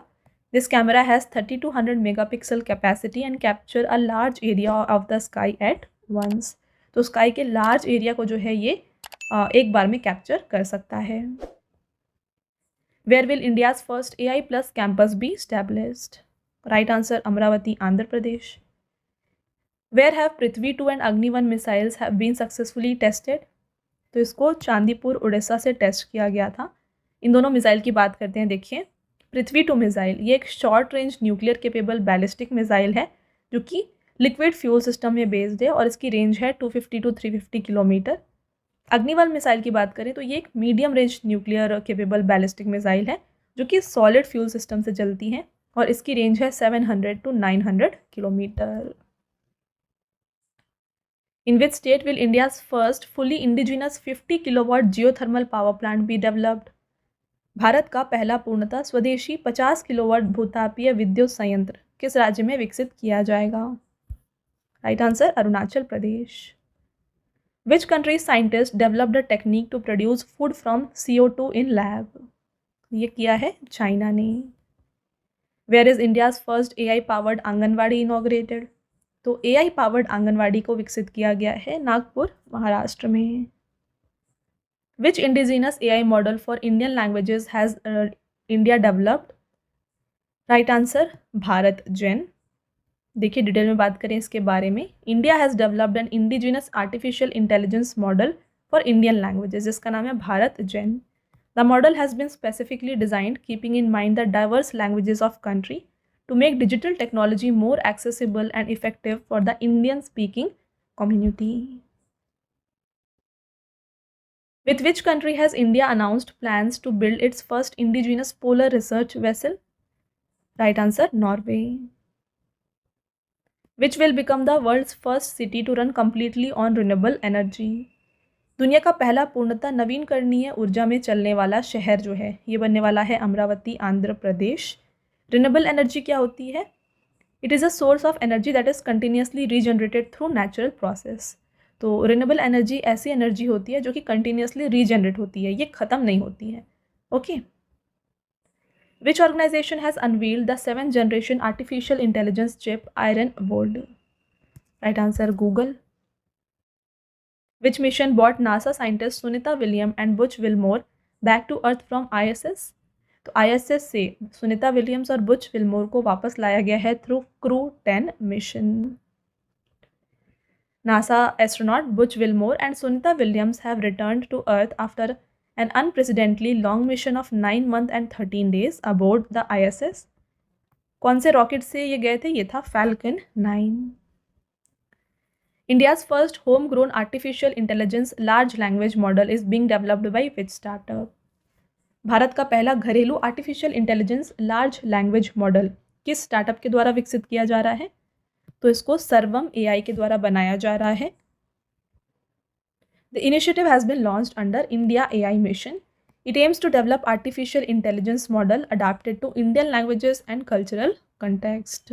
This camera has 3200 megapixel capacity and capture a large area of the sky at once. तो स्काई के लार्ज एरिया को जो है ये एक बार में कैप्चर कर सकता है। Where will India's first AI plus campus be established? Right answer, Amaravati, Andhra Pradesh. Where have Prithvi 2 and Agni 1 missiles have been successfully tested? तो इसको चांदीपुर उड़ीसा से टेस्ट किया गया था। इन दोनों मिसाइल की बात करते हैं। देखिए, पृथ्वी 2 मिसाइल ये एक short range nuclear capable ballistic missile है जो कि लिक्विड फ्यूल सिस्टम में बेस्ड है और इसकी रेंज है 250 to 350 किलोमीटर। अग्नि 1 मिसाइल की बात करें तो ये एक medium range nuclear capable ballistic missile है जो कि सॉलिड फ्यूल सिस्टम से चलती हैं और इसकी रेंज है 700 to 900 kilometre. In which state will India's first fully indigenous 50 kilowatt geothermal power plant be developed? Bharat का पहला पूर्णतः स्वदेशी 50 किलोवाट भूतापीय विद्युत संयंत्र किस राज्य में विकसित किया जाएगा? Right answer, Arunachal Pradesh. Which country scientist developed a technique to produce food from CO2 in lab? ये किया है चाइना ने। Where is India's first AI powered anganwadi inaugurated? तो AI पावर्ड आंगनवाड़ी को विकसित किया गया है नागपुर, महाराष्ट्र में। Which indigenous AI model for Indian languages has India developed? Right answer, BharatGen. देखिए डिटेल में बात करें इसके बारे में। India has developed an indigenous artificial intelligence model for Indian languages जिसका नाम है भारत जेन। The model has been specifically designed keeping in mind the diverse languages of country to make digital technology more accessible and effective for the Indian-speaking community. With which country has India announced plans to build its first indigenous polar research vessel? Right answer, Norway. Which will become the world's first city to run completely on renewable energy? दुनिया का पहला पूर्णतः नवीनकरणीय ऊर्जा में चलने वाला शहर जो है ये बनने वाला है अमरावती, आंध्र प्रदेश। रिन्यूएबल एनर्जी क्या होती है? It is a source of energy that is continuously regenerated through natural process. तो रिन्यूएबल एनर्जी ऐसी एनर्जी होती है जो कि कंटिन्यूसली रीजनरेट होती है, ये ख़त्म नहीं होती है। Okay. Which organization has unveiled the 7th generation artificial intelligence chip Iron Bold? Right answer Google. Which mission brought NASA scientists Sunita Williams and Butch Wilmore back to Earth from ISS? तो ISS से Sunita Williams और Butch Wilmore को वापस लाया गया है through crew 10 mission. NASA astronaut Butch Wilmore and Sunita Williams have returned to Earth after an unprecedentedly long mission of 9 months and 13 days aboard the ISS. कौन से रॉकेट से ये गए थे? ये था falcon 9। India's first homegrown artificial intelligence large language model is being developed by which startup? Bharat का पहला घरेलू artificial intelligence large language model किस स्टार्टअप के द्वारा विकसित किया जा रहा है? तो इसको सर्वम एआई के द्वारा बनाया जा रहा है। The initiative has been launched under India AI mission. It aims to develop artificial intelligence model adapted to Indian languages and cultural context.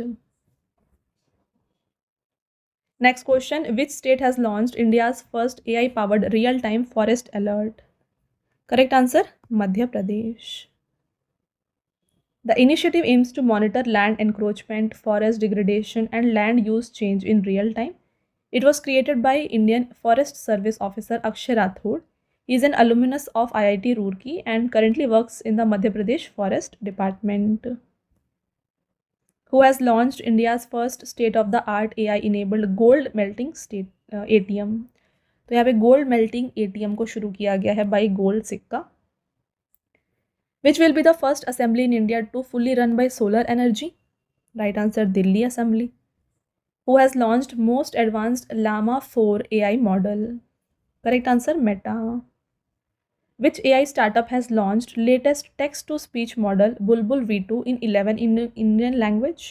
Next question, which state has launched India's first AI-powered real-time forest alert? Correct answer, Madhya Pradesh. The initiative aims to monitor land encroachment, forest degradation, and land use change in real time. It was created by Indian Forest Service officer Akshay Rathod. He is an alumnus of IIT Roorkee and currently works in the Madhya Pradesh Forest Department. Who has launched India's first state-of-the-art AI-enabled gold melting ATM? तो यहाँ पे gold melting ATM को शुरू किया गया है by gold सिक्का। Which will be the first assembly in India to fully run by solar energy? Right answer, Delhi Assembly. Who has launched most advanced Llama 4 AI model? Correct answer, Meta. Which AI startup has launched latest text-to-speech model Bulbul V2 in 11 Indian language?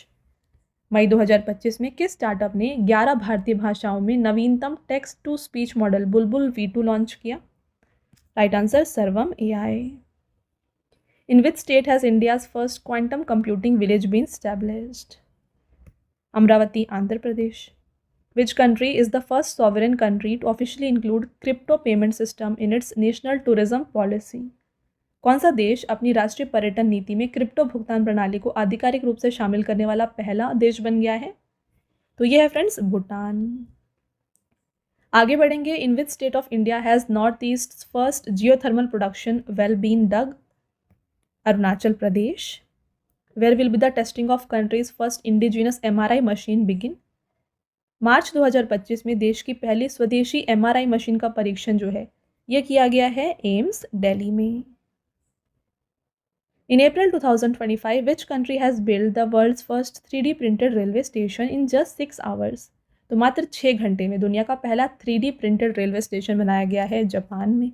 मई 2025 में किस startup ने 11 भारतीय भाषाओं में नवीनतम text to speech model Bulbul V2 launch किया? Right answer, सर्वम AI. In which state has India's first quantum computing village been established? Amravati, Andhra Pradesh. Which country is the first sovereign country to officially include crypto payment system in its national tourism policy? कौन सा देश अपनी राष्ट्रीय पर्यटन नीति में crypto भुगतान प्रणाली को आधिकारिक रूप से शामिल करने वाला पहला देश बन गया है? तो ये है फ्रेंड्स भूटान। आगे बढ़ेंगे। In which state of India has north east first geothermal production well been dug? Arunachal Pradesh. Where will be the testing of country's first indigenous MRI machine begin? मार्च 2025 में देश की पहली स्वदेशी MRI मशीन का परीक्षण जो है यह किया गया है एम्स दिल्ली में। In April 2025 which country has build the world's first 3D printed railway station in just 6 hours? तो मात्र 6 घंटे में दुनिया का पहला 3D प्रिंटेड रेलवे स्टेशन बनाया गया है जापान में।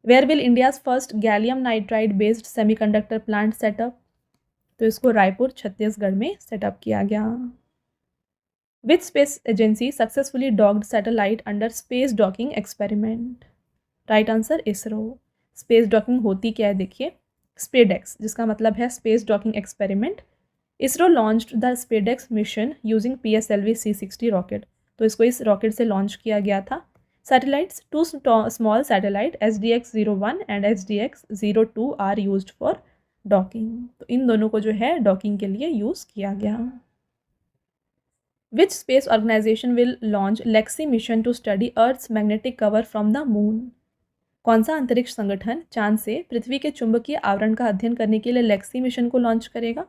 Where will India's first gallium nitride based semiconductor plant set up? तो इसको रायपुर छत्तीसगढ़ में सेटअप किया गया। Which space agency successfully docked satellite under space docking experiment? Right answer, ISRO. Space docking होती क्या है देखिए, स्पेडेक्स जिसका मतलब है space docking experiment. ISRO launched the SpaDeX mission using PSLV C60 rocket. तो इसको इस रॉकेट से लॉन्च किया गया था। Satellites, 2 small satellite SDX-01 and SDX-02 are used for docking. तो इन दोनों को जो है डॉकिंग के लिए यूज़ किया गया। Which space organization will launch Lexi mission to study Earth's magnetic cover from the moon? कौन सा अंतरिक्ष संगठन चांद से पृथ्वी के चुंबकीय आवरण का अध्ययन करने के लिए लेक्सी मिशन को लॉन्च करेगा?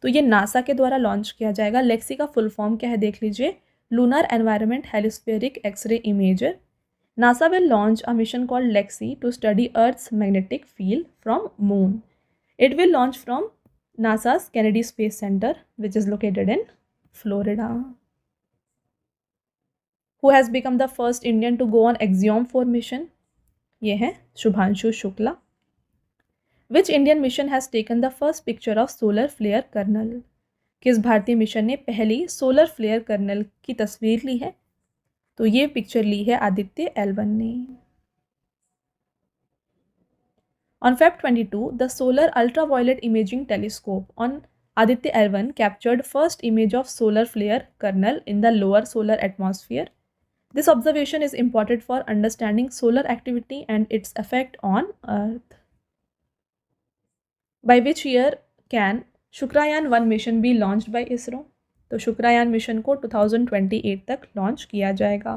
तो ये नासा के द्वारा लॉन्च किया जाएगा। लेक्सी का फुल फॉर्म क्या है देख लीजिए, lunar environment heliospheric X ray imager. NASA will launch a mission called LEXI to study earth's magnetic field from moon. It will launch from NASA's Kennedy Space Center which is located in Florida. Who has become the first Indian to go on Axiom 4 mission? ये है Shubhanshu Shukla. Which Indian mission has taken the first picture of solar flare kernel? किस भारतीय mission ने पहली solar flare colonel की तस्वीर ली है? तो ये पिक्चर ली है आदित्य L1 ने। On Feb 22, the Solar Ultraviolet Imaging Telescope on Aditya L1 captured first image of solar flare kernel in the lower solar atmosphere. This observation is important for understanding solar activity and its effect on Earth. By which year can Shukrayaan 1 mission be launched by ISRO? तो शुक्रायान mission को 2028 तक launch किया जाएगा.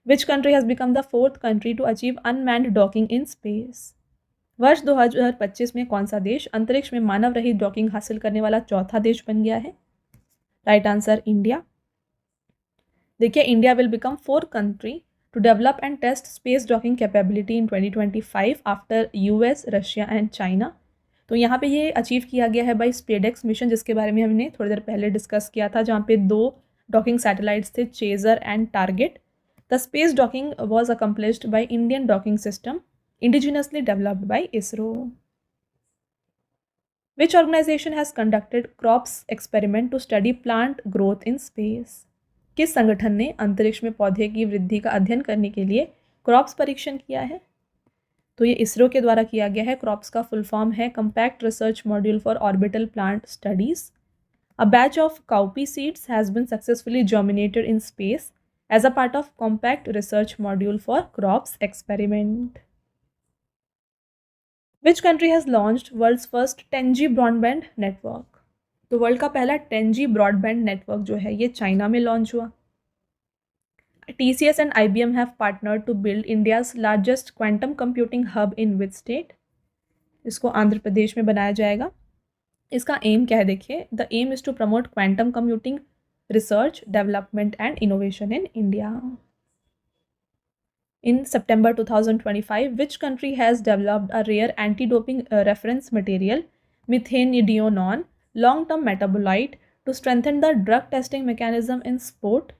Which country has become the fourth country to achieve unmanned docking in space? वर्ष 2025 में कौन सा देश अंतरिक्ष में मानव रहित डॉकिंग हासिल करने वाला चौथा देश बन गया है? Right answer India. देखिए, India will become fourth country to develop and test space docking capability in 2025 after US, Russia and China. तो यहाँ पे ये अचीव किया गया है बाय स्पेडेक्स मिशन, जिसके बारे में हमने थोड़ी देर पहले डिस्कस किया था, जहाँ पे 2 डॉकिंग सैटेलाइट्स थे, chaser and target. The space docking was accomplished by Indian docking system indigenously developed by ISRO. Which organization has conducted CROPS experiment to study plant growth in space? किस संगठन ने अंतरिक्ष में पौधे की वृद्धि का अध्ययन करने के लिए क्रॉप्स परीक्षण किया है? तो ये इसरो के द्वारा किया गया है. क्रॉप्स का फुल फॉर्म है compact research module for orbital plant studies. A batch of cowpea seeds has been successfully germinated in space as a part of compact research module for CROPS experiment. Which country has launched world's first 10G broadband network? तो world का पहला 10G broadband network जो है ये China में launch हुआ. TCS and IBM have partnered to build India's largest quantum computing hub in which state? इसको आंध्र प्रदेश में बनाया जाएगा. इसका एम क्या है देखिए, the aim is to promote quantum computing research, development and innovation in India. In September 2025, which country has developed a rare anti-doping reference material, methanidionone, long-term metabolite, to strengthen the drug testing mechanism in sport?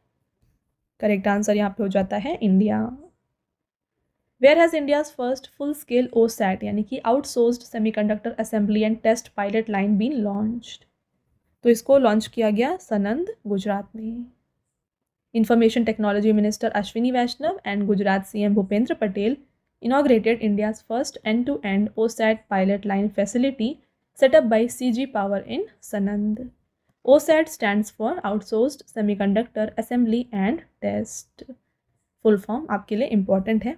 Correct answer यहाँ पे हो जाता है India. Where has India's first full-scale OSAT यानी कि outsourced semiconductor assembly and test pilot line been launched? तो इसको launch किया गया सनंद, गुजरात में. Information Technology Minister Ashwini Vaishnav and Gujarat CM Bhupendra Patel inaugurated India's first end-to-end OSAT pilot line facility set up by CG Power in Sanand. OSAT stands for Outsourced Semiconductor Assembly and Test. Full form आपके लिए important है.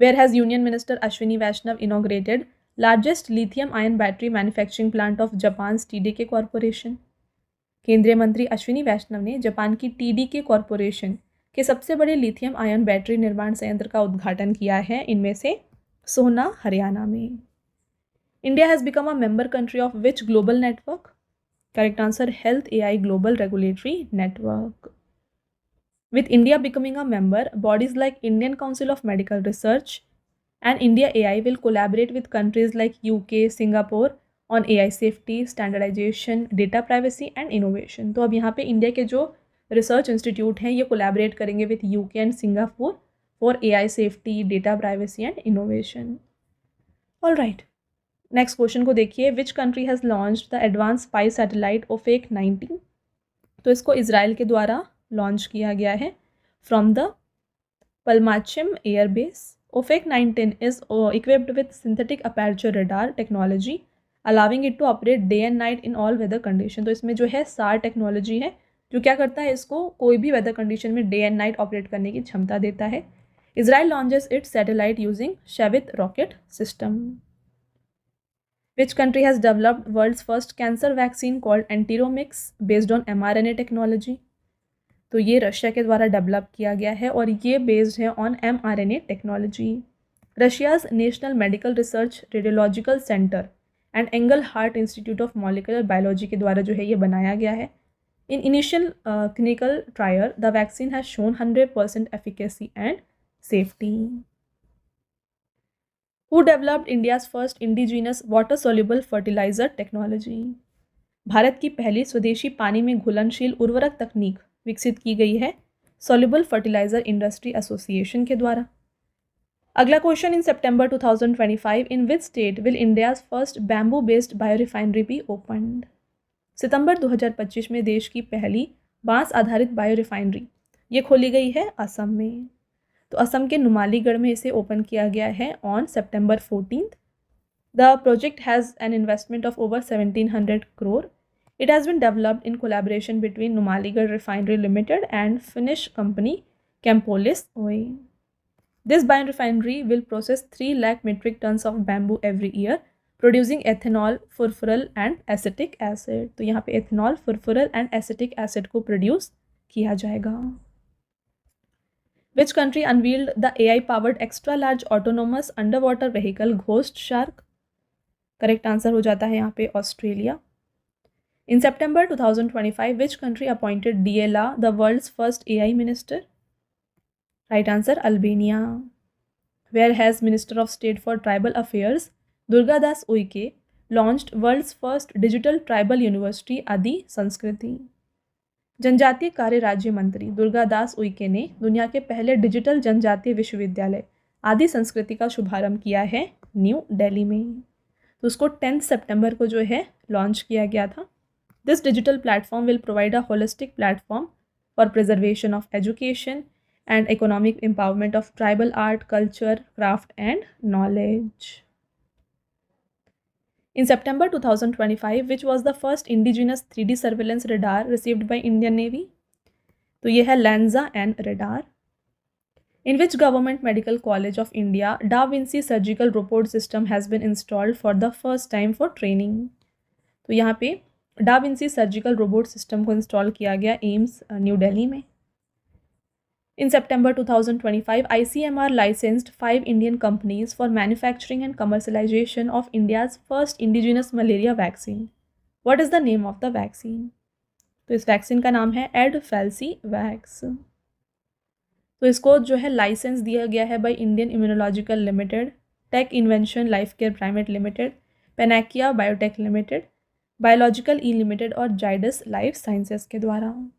Where has Union Minister Ashwini Vaishnav inaugurated largest lithium-ion battery manufacturing plant of Japan's TDK Corporation? केंद्रीय मंत्री अश्विनी वैष्णव ने Japan की TDK corporation के सबसे बड़े लिथियम आयन बैटरी निर्माण संयंत्र का उद्घाटन किया है, इनमें से सोहना, हरियाणा में. India has become a member country of which global network? Correct answer health AI global regulatory network. With India becoming a member, bodies like Indian Council of Medical Research and India AI will collaborate with countries like UK, Singapore on AI safety, standardisation, data privacy and innovation. तो अब यहाँ पे India के जो research institute हैं ये collaborate करेंगे with UK and Singapore for AI safety, data privacy and innovation. All right, next question को देखिए. Which country has launched the advance spy satellite Ofek 19? तो इसको इसराइल के द्वारा लॉन्च किया गया है from the Palmachim airbase. Ofek 19 is equipped with synthetic aperture radar technology allowing it to operate day and night in all weather condition. तो इसमें जो है SAR टेक्नोलॉजी है जो क्या करता है, इसको कोई भी वेदर कंडीशन में डे एंड नाइट ऑपरेट करने की क्षमता देता है. Israel launches its satellite using Shavit rocket system. Which country has developed world's first cancer vaccine called Enteromix based on mRNA technology? तो ये रशिया के द्वारा डेवलप किया गया है और ये बेस्ड है on mRNA technology. Russia's National Medical Research Radiological Centre and Engelhardt Institute of Molecular Biology के द्वारा जो है ये बनाया गया है. In initial clinical trial the vaccine has shown 100% efficacy and safety. Who developed India's first indigenous water soluble fertiliser technology? Bharat की पहली स्वदेशी पानी में घुलनशील उर्वरक तकनीक विकसित की गई है सोल्यूबल फर्टिलाइजर इंडस्ट्री एसोसिएशन के द्वारा. अगला question. In September 2025 in which state will India's first bamboo based biorefinery be opened? सितंबर 2025 में देश की पहली बांस आधारित बायोरिफाइनरी ये खोली गई है असम में. तो असम के नुमालीगढ़ में इसे ओपन किया गया है on September 14th. The project has an investment of over 1700 crore. It has been developed in collaboration between Numaligarh Refinery Limited and Finnish company Campolis Oy. This biorefinery will process 3 lakh metric tons of bamboo every year, producing ethanol, furfural and acetic acid. तो यहाँ पे ethanol, furfural and acetic acid को produce किया जाएगा. Which country unveiled the AI-powered extra-large autonomous underwater vehicle Ghost Shark? Correct answer हो जाता है यहाँ पे Australia. In September 2025 which country appointed DLA the world's first AI minister? Right answer Albania. Where has Minister of State for Tribal Affairs Durgadas Uikey launched world's first digital tribal university Adi Sanskriti? जनजातीय कार्य राज्य मंत्री दुर्गादास उइके ने दुनिया के पहले डिजिटल जनजातीय विश्वविद्यालय आदि संस्कृति का शुभारंभ किया है न्यू दिल्ली में. तो उसको 10 सितंबर को जो है लॉन्च किया गया था. This digital platform will provide a holistic platform for preservation of education and economic empowerment of tribal art, culture, craft and knowledge. In September 2025 which was the first indigenous 3D surveillance radar received by Indian navy? तो ये है Lanza and radar. In which government medical college of India Da Vinci surgical robot system has been installed for the first time for training? तो यहाँ पे Da Vinci surgical robot system को install किया गया AIIMS new Delhi में. In September 2025 ICMR licensed 5 Indian companies for manufacturing and commercialization of India's first indigenous malaria vaccine. What is the name of the vaccine? तो इस vaccine का नाम है एडफेल्सीवैक्स. तो इसको जो है लाइसेंस दिया गया है by Indian Immunological Limited, Tech Invention Life Care Private Limited, Panacea Biotech Limited, Biological E Limited और जाइडस लाइफ साइंसेस के द्वारा.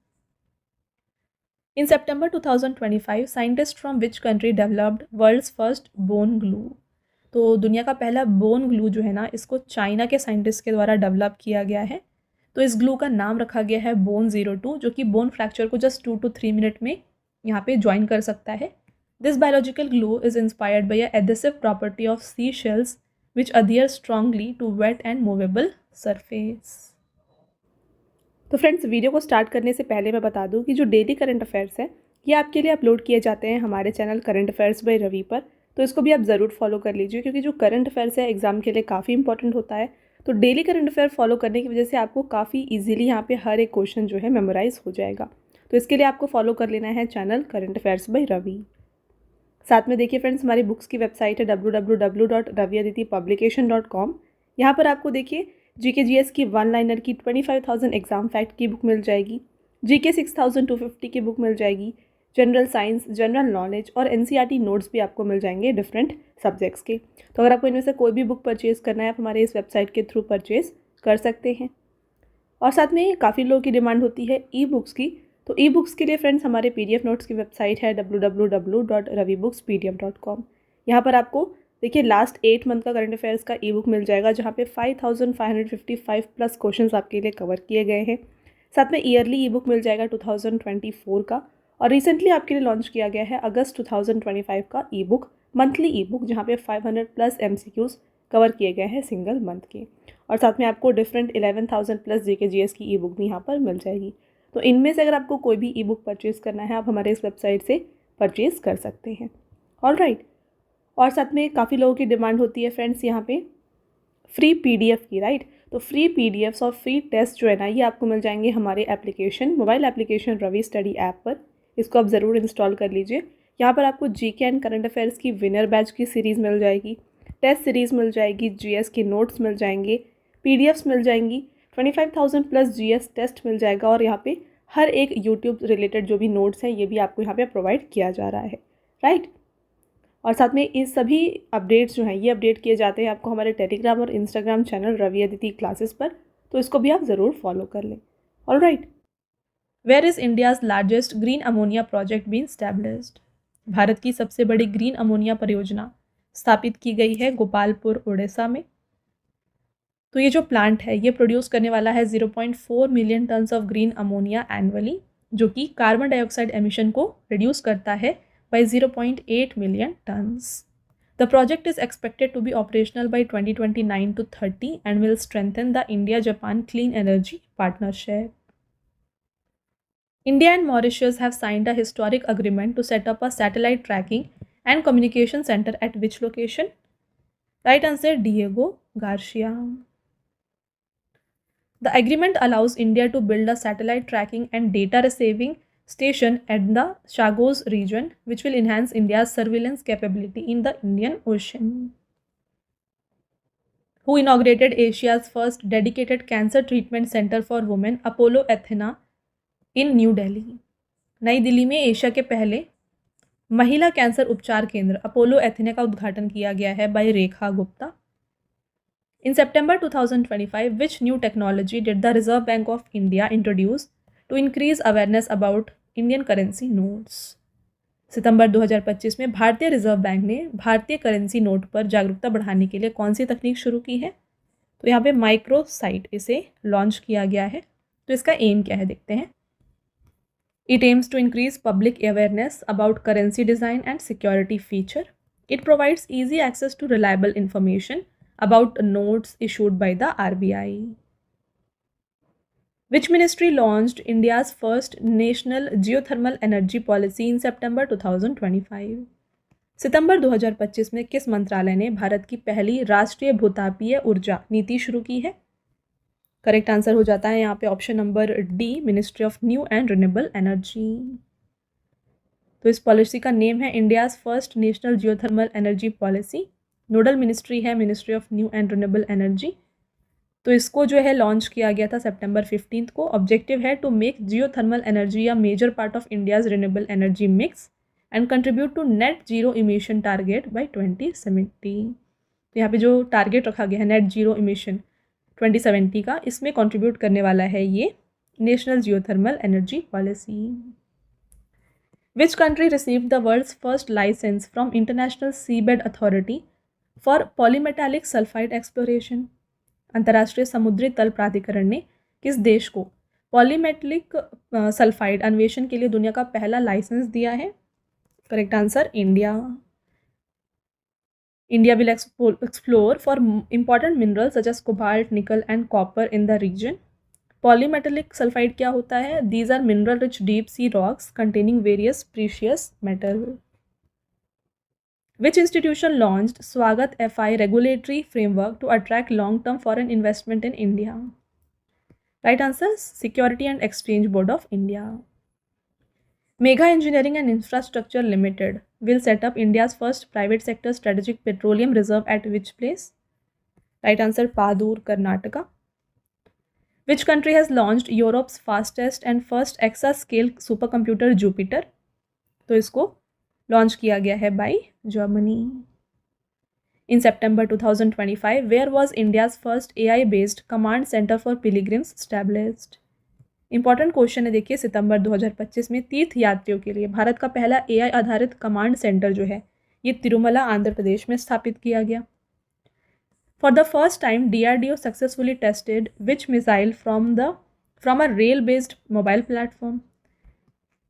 In September 2025 scientist from which country developed world's first bone glue? तो दुनिया का पहला बोन ग्लू जो है ना, इसको चाइना के साइंटिस्ट के द्वारा डेवलप किया गया है. तो इस ग्लू का नाम रखा गया है Bone02, जो कि बोन फ्रैक्चर को जस्ट 2 to 3 मिनट में यहाँ पे ज्वाइन कर सकता है. This biological glue is inspired by adhesive property of sea shells which adhere strongly to wet and movable surface. तो फ्रेंड्स, वीडियो को स्टार्ट करने से पहले मैं बता दूं कि जो डेली करंट अफेयर्स है ये आपके लिए अपलोड किए जाते हैं हमारे channel current affairs by Ravi पर. तो इसको भी आप ज़रूर फॉलो कर लीजिए, क्योंकि जो करंट अफेयर्स है एग्जाम के लिए काफ़ी इंपॉर्टेंट होता है. तो डेली करंट अफेयर फॉलो करने की वजह से आपको काफ़ी ईजिली यहाँ पे हर एक क्वेश्चन जो है मेमोराइज हो जाएगा. तो इसके लिए आपको फॉलो कर लेना है channel current affairs by Ravi. साथ में देखिए फ्रेंड्स, हमारी बुक्स की वेबसाइट है www.raviaditipublication.com. यहाँ पर आपको देखिए जीके जीएस की 1 लाइनर की 25,000 एग्जाम फैक्ट की बुक मिल जाएगी, जीके 6,250 की बुक मिल जाएगी, जनरल साइंस, जनरल नॉलेज और एनसीईआरटी नोट्स भी आपको मिल जाएंगे डिफरेंट सब्जेक्ट्स के. तो अगर आपको इनमें से कोई भी बुक परचेज़ करना है आप हमारे इस वेबसाइट के थ्रू परचेज़ कर सकते हैं. और साथ में काफ़ी लोगों की डिमांड होती है ई बुक्स की. तो ई बुक्स के लिए फ्रेंड्स हमारे PDF नोट्स की वेबसाइट है www.ravibookspdf.com. यहाँ पर आपको देखिए लास्ट 8 मंथ का करंट अफेयर्स का ई बुक मिल जाएगा, जहाँ पे 5,555 प्लस क्वेश्चंस आपके लिए कवर किए गए हैं. साथ में ईयरली ई बुक मिल जाएगा 2024 का, और रिसेंटली आपके लिए लॉन्च किया गया है अगस्त 2025 का ई बुक, मंथली ई बुक, जहाँ पे 500 प्लस MCQs कवर किए गए हैं सिंगल मंथ के. और साथ में आपको डिफरेंट 11,000 प्लस JKGS की ई बुक भी यहाँ पर मिल जाएगी. तो इनमें से अगर आपको कोई भी ई बुक परचेज़ करना है आप हमारे इस वेबसाइट से परचेज़ कर सकते हैं. ऑलराइट. और साथ में काफ़ी लोगों की डिमांड होती है फ्रेंड्स यहाँ पे फ्री PDF की, राइट. तो फ्री PDFs और फ्री टेस्ट जो है ना, ये आपको मिल जाएंगे हमारे application, mobile application Ravi Study app पर. इसको आप ज़रूर इंस्टॉल कर लीजिए. यहाँ पर आपको जीके एंड करंट अफेयर्स की विनर बैच की सीरीज़ मिल जाएगी, टेस्ट सीरीज़ मिल जाएगी, GS के नोट्स मिल जाएंगे, PDFs मिल जाएंगी, 25,000 प्लस GS टेस्ट मिल जाएगा, और यहाँ पे हर एक यूट्यूब रिलेटेड जो भी नोट्स हैं ये भी आपको यहाँ पे प्रोवाइड किया जा रहा है, राइट. और साथ में इस सभी अपडेट्स जो हैं ये अपडेट किए जाते हैं आपको हमारे टेलीग्राम और Instagram channel Ravi Aditi classes पर. तो इसको भी आप ज़रूर फॉलो कर लें. Alright. Where is India's largest green ammonia project been established? Bharat की सबसे बड़ी ग्रीन अमोनिया परियोजना स्थापित की गई है गोपालपुर, उड़ीसा में. तो ये जो प्लांट है ये प्रोड्यूस करने वाला है 0.4 million turns of green ammonia annually, जो कि कार्बन डाइऑक्साइड एमिशन को रिड्यूस करता है by 0.8 million tons. The project is expected to be operational by 2029 to 30 and will strengthen the India-Japan clean energy partnership. India and Mauritius have signed a historic agreement to set up a satellite tracking and communication center at which location? Right answer, Diego Garcia. The agreement allows India to build a satellite tracking and data receiving station at the Chagos region, which will enhance India's surveillance capability in the Indian Ocean. Who inaugurated Asia's first dedicated cancer treatment center for women, Apollo Athena, in New Delhi? नई दिल्ली में Asia के पहले महिला cancer उपचार केंद्र Apollo Athena का उद्घाटन किया गया है by Rekha Gupta. In September 2025, which new technology did the Reserve Bank of India introduce to increase awareness about Indian currency notes? सितंबर 2025 में भारतीय रिजर्व बैंक ने भारतीय करेंसी नोट पर जागरूकता बढ़ाने के लिए कौन सी तकनीक शुरू की है? तो यहाँ पे माइक्रोसाइट इसे लॉन्च किया गया है. तो इसका एम क्या है देखते हैं. It aims to increase public awareness about currency design and security feature. It provides easy access to reliable information about notes issued by the RBI. Which ministry launched India's first national geothermal energy policy in September 2025? सितंबर 2025 में किस मंत्रालय ने भारत की पहली राष्ट्रीय भूतापीय ऊर्जा नीति शुरू की है? करेक्ट आंसर हो जाता है यहाँ पे option number D, ministry of new and renewable energy. तो इस पॉलिसी का नेम है India's first national geothermal energy policy. Nodal ministry है ministry of new and renewable energy. तो इसको जो है लॉन्च किया गया था सितंबर 15 को. ऑब्जेक्टिव है to make geothermal energy a major part of India's renewable energy mix and contribute to net zero emission target by 2070. तो यहाँ पे जो टारगेट रखा गया है नेट जीरो इमिशन 2070 का, इसमें कंट्रीब्यूट करने वाला है ये national geothermal energy policy. Which country received the world's first licence from International Seabed Authority for polymetallic sulphide exploration? अंतर्राष्ट्रीय समुद्री तल प्राधिकरण ने किस देश को पॉलीमेटालिक सल्फाइड अन्वेषण के लिए दुनिया का पहला लाइसेंस दिया है? Correct answer, India. India will explore for important minerals such as cobalt, nickel and copper in the region. Polymetallic sulfide क्या होता है? These are mineral rich deep sea rocks containing various precious metal. Which institution launched Swagat FI regulatory framework to attract long-term foreign investment in India? Right answer, Security and Exchange Board of India. Megha Engineering and Infrastructure Limited will set up India's first private sector strategic petroleum reserve at which place? Right answer, Padur, Karnataka. Which country has launched Europe's fastest and first exascale supercomputer Jupiter? तो इसको launch किया गया है by Germany. In September 2025, where was India's first AI-based command center for pilgrims established? Important question है देखिए. सितंबर 2025 में तीर्थ यात्रियों के लिए भारत का पहला AI आधारित कमांड सेंटर जो है ये तिरुमला आंध्र प्रदेश में स्थापित किया गया. For the first time DRDO successfully tested which missile from a rail based mobile platform?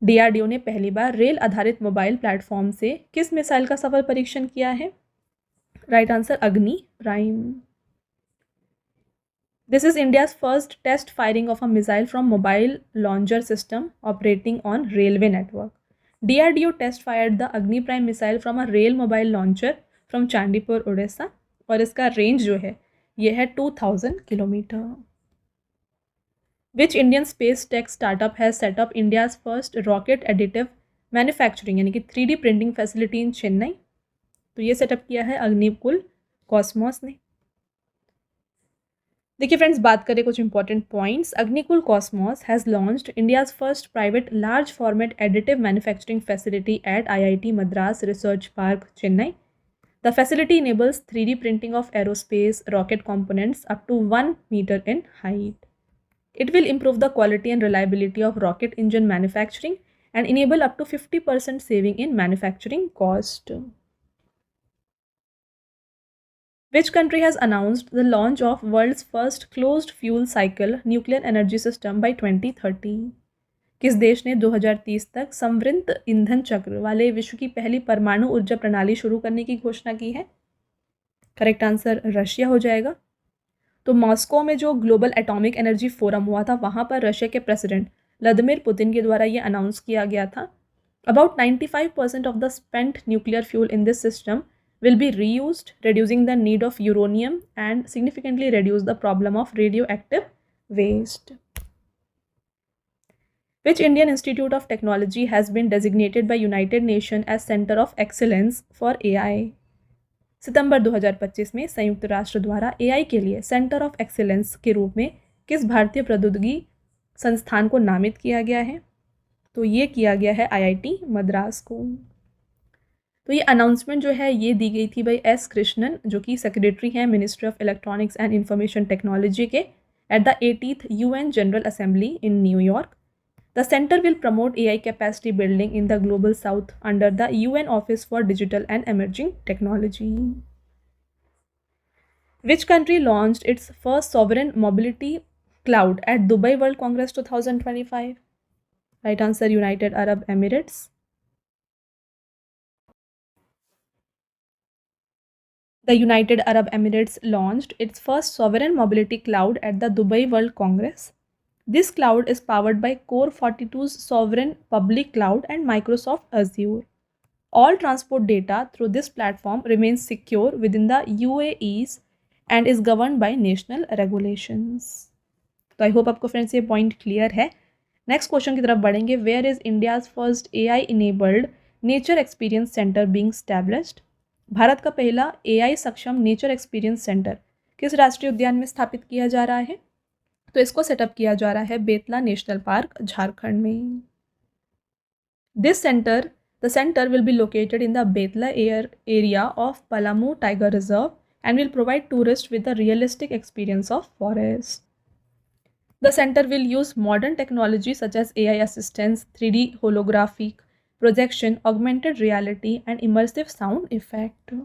DRDO ने पहली बार रेल आधारित मोबाइल प्लेटफॉर्म से किस मिसाइल का सफल परीक्षण किया है? राइट आंसर, अग्नि prime. This is India's first test firing of a missile from mobile launcher system operating on railway network. DRDO test fired the Agni Prime missile from a rail mobile launcher from Chandipur, Odisha और इसका range जो है ये है 2000 kilometre. Which Indian space tech startup has set up India's first rocket additive manufacturing यानी कि 3D printing facility in Chennai? तो ये सेटअप किया है अग्निकुल कॉस्मोस ने. देखिए फ्रेंड्स, बात करें कुछ important points. Agnikul Cosmos has launched India's first private large format additive manufacturing facility eight IIT Madras research park, Chennai. The facility enables 3D printing of aerospace rocket components up to 1 meter in height. It will improve the quality and reliability of rocket engine manufacturing and enable up to 50% saving in manufacturing cost. Which country has announced the launch of world's first closed fuel cycle nuclear energy system by 2030? किस देश ने 2030 तक समृद्ध ईंधन चक्र वाले विश्व की पहली परमाणु ऊर्जा प्रणाली शुरू करने की घोषणा की है? करेक्ट आंसर रशिया हो जाएगा। तो मॉस्को में जो ग्लोबल एटॉमिक एनर्जी फोरम हुआ था, वहाँ पर रशिया के प्रेसिडेंट व्लादिमीर पुतिन के द्वारा ये अनाउंस किया गया था। About 95% of the spent nuclear fuel in this system will be reused, reducing the need of uranium and significantly reduce the problem of radioactive waste. Which Indian Institute of Technology has been designated by United Nations as Center of Excellence for AI? सितंबर 2025 में संयुक्त राष्ट्र द्वारा AI के लिए centre of excellence के रूप में किस भारतीय प्रौद्योगिकी संस्थान को नामित किया गया है? तो ये किया गया है IIT मद्रास को। तो ये अनाउंसमेंट जो है ये दी गई थी बाई S कृष्णन, जो कि सेक्रेटरी हैं ministry of electronics and information technology के, at the 80th UN general assembly in New York. The centre will promote AI capacity building in the global south under the UN office for digital and emerging technology. Which country launched its first sovereign mobility cloud at Dubai world congress 2025? Right answer, United Arab Emirates. The United Arab Emirates launched its first sovereign mobility cloud at the Dubai World Congress. This cloud is powered by Core 42's sovereign public cloud and Microsoft Azure. All transport data through this platform remains secure within the UAE's and is governed by national regulations. तो I hope आपको friends ये point clear है। Next question की तरफ बढ़ेंगे। Where is India's first AI enabled nature experience centre being established? Bharat का पहला AI सक्षम नेचर एक्सपीरियंस सेंटर किस राष्ट्रीय उद्यान में स्थापित किया जा रहा है? तो इसको सेटअप किया जा रहा है बेतला नेशनल पार्क, झारखंड में। The centre will be located in the Betla area of Palamu tiger reserve and will provide tourists with a realistic experience of forest. The center will use modern technology such as AI assistance, 3D holographic projection, augmented reality, and immersive sound effect.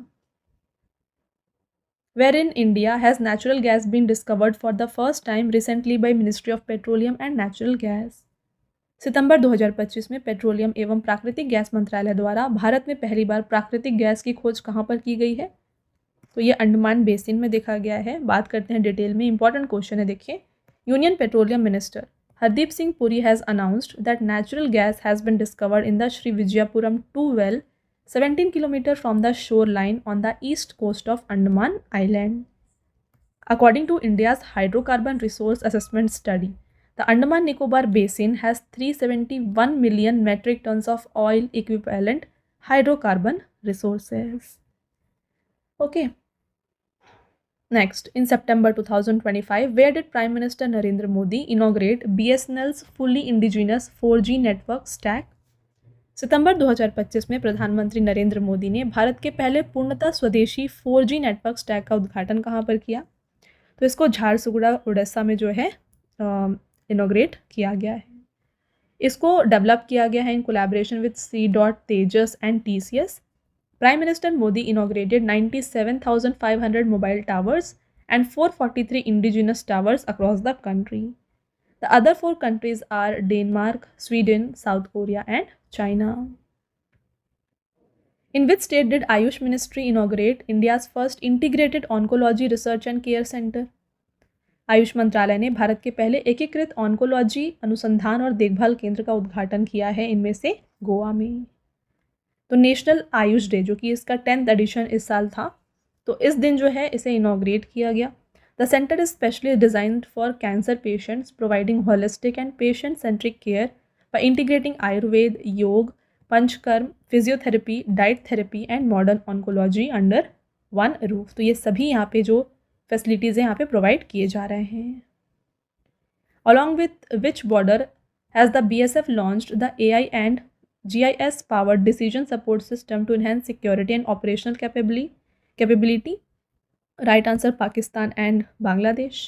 Wherein India has natural gas been discovered for the first time recently by Ministry of Petroleum and Natural Gas. सितंबर 2025 में petroleum एवं प्राकृतिक gas मंत्रालय द्वारा भारत में पहली बार प्राकृतिक gas की खोज कहाँ पर की गई है? तो ये अंडमान बेसिन में देखा गया है। बात करते हैं डिटेल में, इंपॉर्टेंट क्वेश्चन है, देखिए। Union petroleum minister Hardeep Singh Puri has announced that natural gas has been discovered in the Shri Vijayapuram 2 well 17 kilometers from the shoreline on the east coast of Andaman Island. According to India's hydrocarbon resource assessment study, the Andaman Nicobar Basin has 371 million metric tons of oil equivalent hydrocarbon resources. Okay. Next, in September 2025, where did Prime Minister Narendra Modi inaugurate BSNL's fully indigenous 4G network stack? सितंबर 2025 में प्रधानमंत्री नरेंद्र मोदी ने भारत के पहले पूर्णतः स्वदेशी 4G network stack का उद्घाटन कहाँ पर किया? तो इसको झारसुगुड़ा उड़ीसा में जो है इनोग्रेट किया गया है। इसको डेवलप किया गया है in collaboration with C.Tejas and TCS. Prime Minister Modi inaugurated 97,500 mobile towers and 443 indigenous towers across the country. The other 4 countries are Denmark, Sweden, South Korea and China. In which state did Ayush Ministry inaugurate India's first integrated oncology research and care center? Ayush मंत्रालय ने भारत के पहले एकीकृत oncology अनुसंधान और देखभाल केंद्र का उद्घाटन किया है, इनमें से गोवा में। तो नेशनल आयुष डे जो कि इसका 10th एडिशन इस साल था, तो इस दिन जो है इसे इनॉग्रेट किया गया। The centre is specially designed for cancer patients, providing holistic and patient centric care by integrating Ayurveda, yoga, panchakarma, physiotherapy, diet therapy and modern oncology under one roof. तो ये सभी यहाँ पे जो फैसिलिटीज़ हैं यहाँ पे प्रोवाइड किए जा रहे हैं। Along with which border has the BSF launched the AI and GIS powered decision support system to enhance security and operational capability? Right answer, Pakistan and Bangladesh.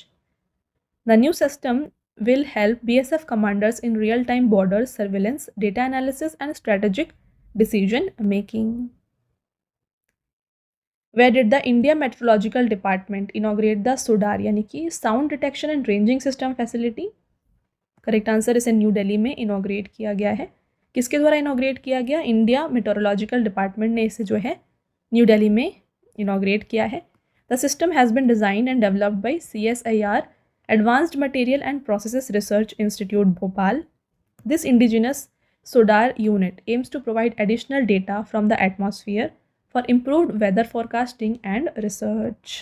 The new system will help BSF commanders in real-time border surveillance, data analysis and strategic decision making. Where did the India Meteorological Department inaugurate the SUDAR यानी कि Sound Detection and Ranging System facility? Correct answer, इसे new Delhi में inaugurate किया गया है। किसके द्वारा inaugurate किया गया? इंडिया मेट्रोलॉजिकल डिपार्टमेंट ने इसे जो है न्यू दिल्ली में इनॉग्रेट किया है। The system has been designed and developed by CSIR advanced material and processes research institute Bhopal. This indigenous SODAR unit aims to provide additional data from the atmosphere for improved weather forecasting and research.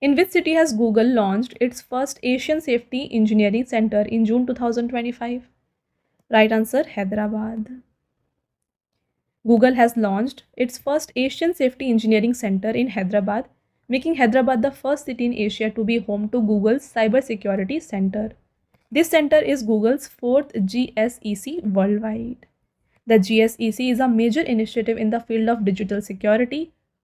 In which city has Google launched its first Asian Safety Engineering Center in June 2025? Right answer, Hyderabad. Google has launched its first Asian Safety Engineering Center in Hyderabad, making Hyderabad the first city in Asia to be home to Google's Cybersecurity Center. This center is Google's fourth GSEC worldwide. The GSEC is a major initiative in the field of digital security,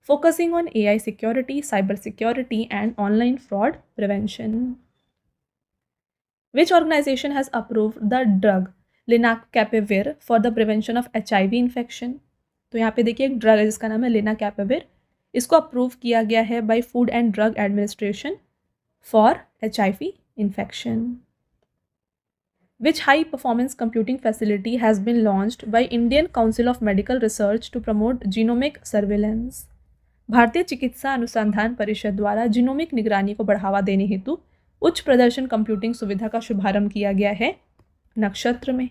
focusing on AI security, cybersecurity, and online fraud prevention. Which organization has approved the drug lenacapavir for the prevention of HIV infection? तो यहाँ पे देखिए एक drug है जिसका नाम है lenacapavir. इसको अप्रूव किया गया है by Food and Drug Administration for HIV infection. Which high performance computing facility has been launched by Indian Council of Medical Research to promote genomic surveillance? भारतीय चिकित्सा अनुसंधान परिषद द्वारा जीनोमिक निगरानी को बढ़ावा देने हेतु उच्च प्रदर्शन कंप्यूटिंग सुविधा का शुभारंभ किया गया है नक्षत्र में।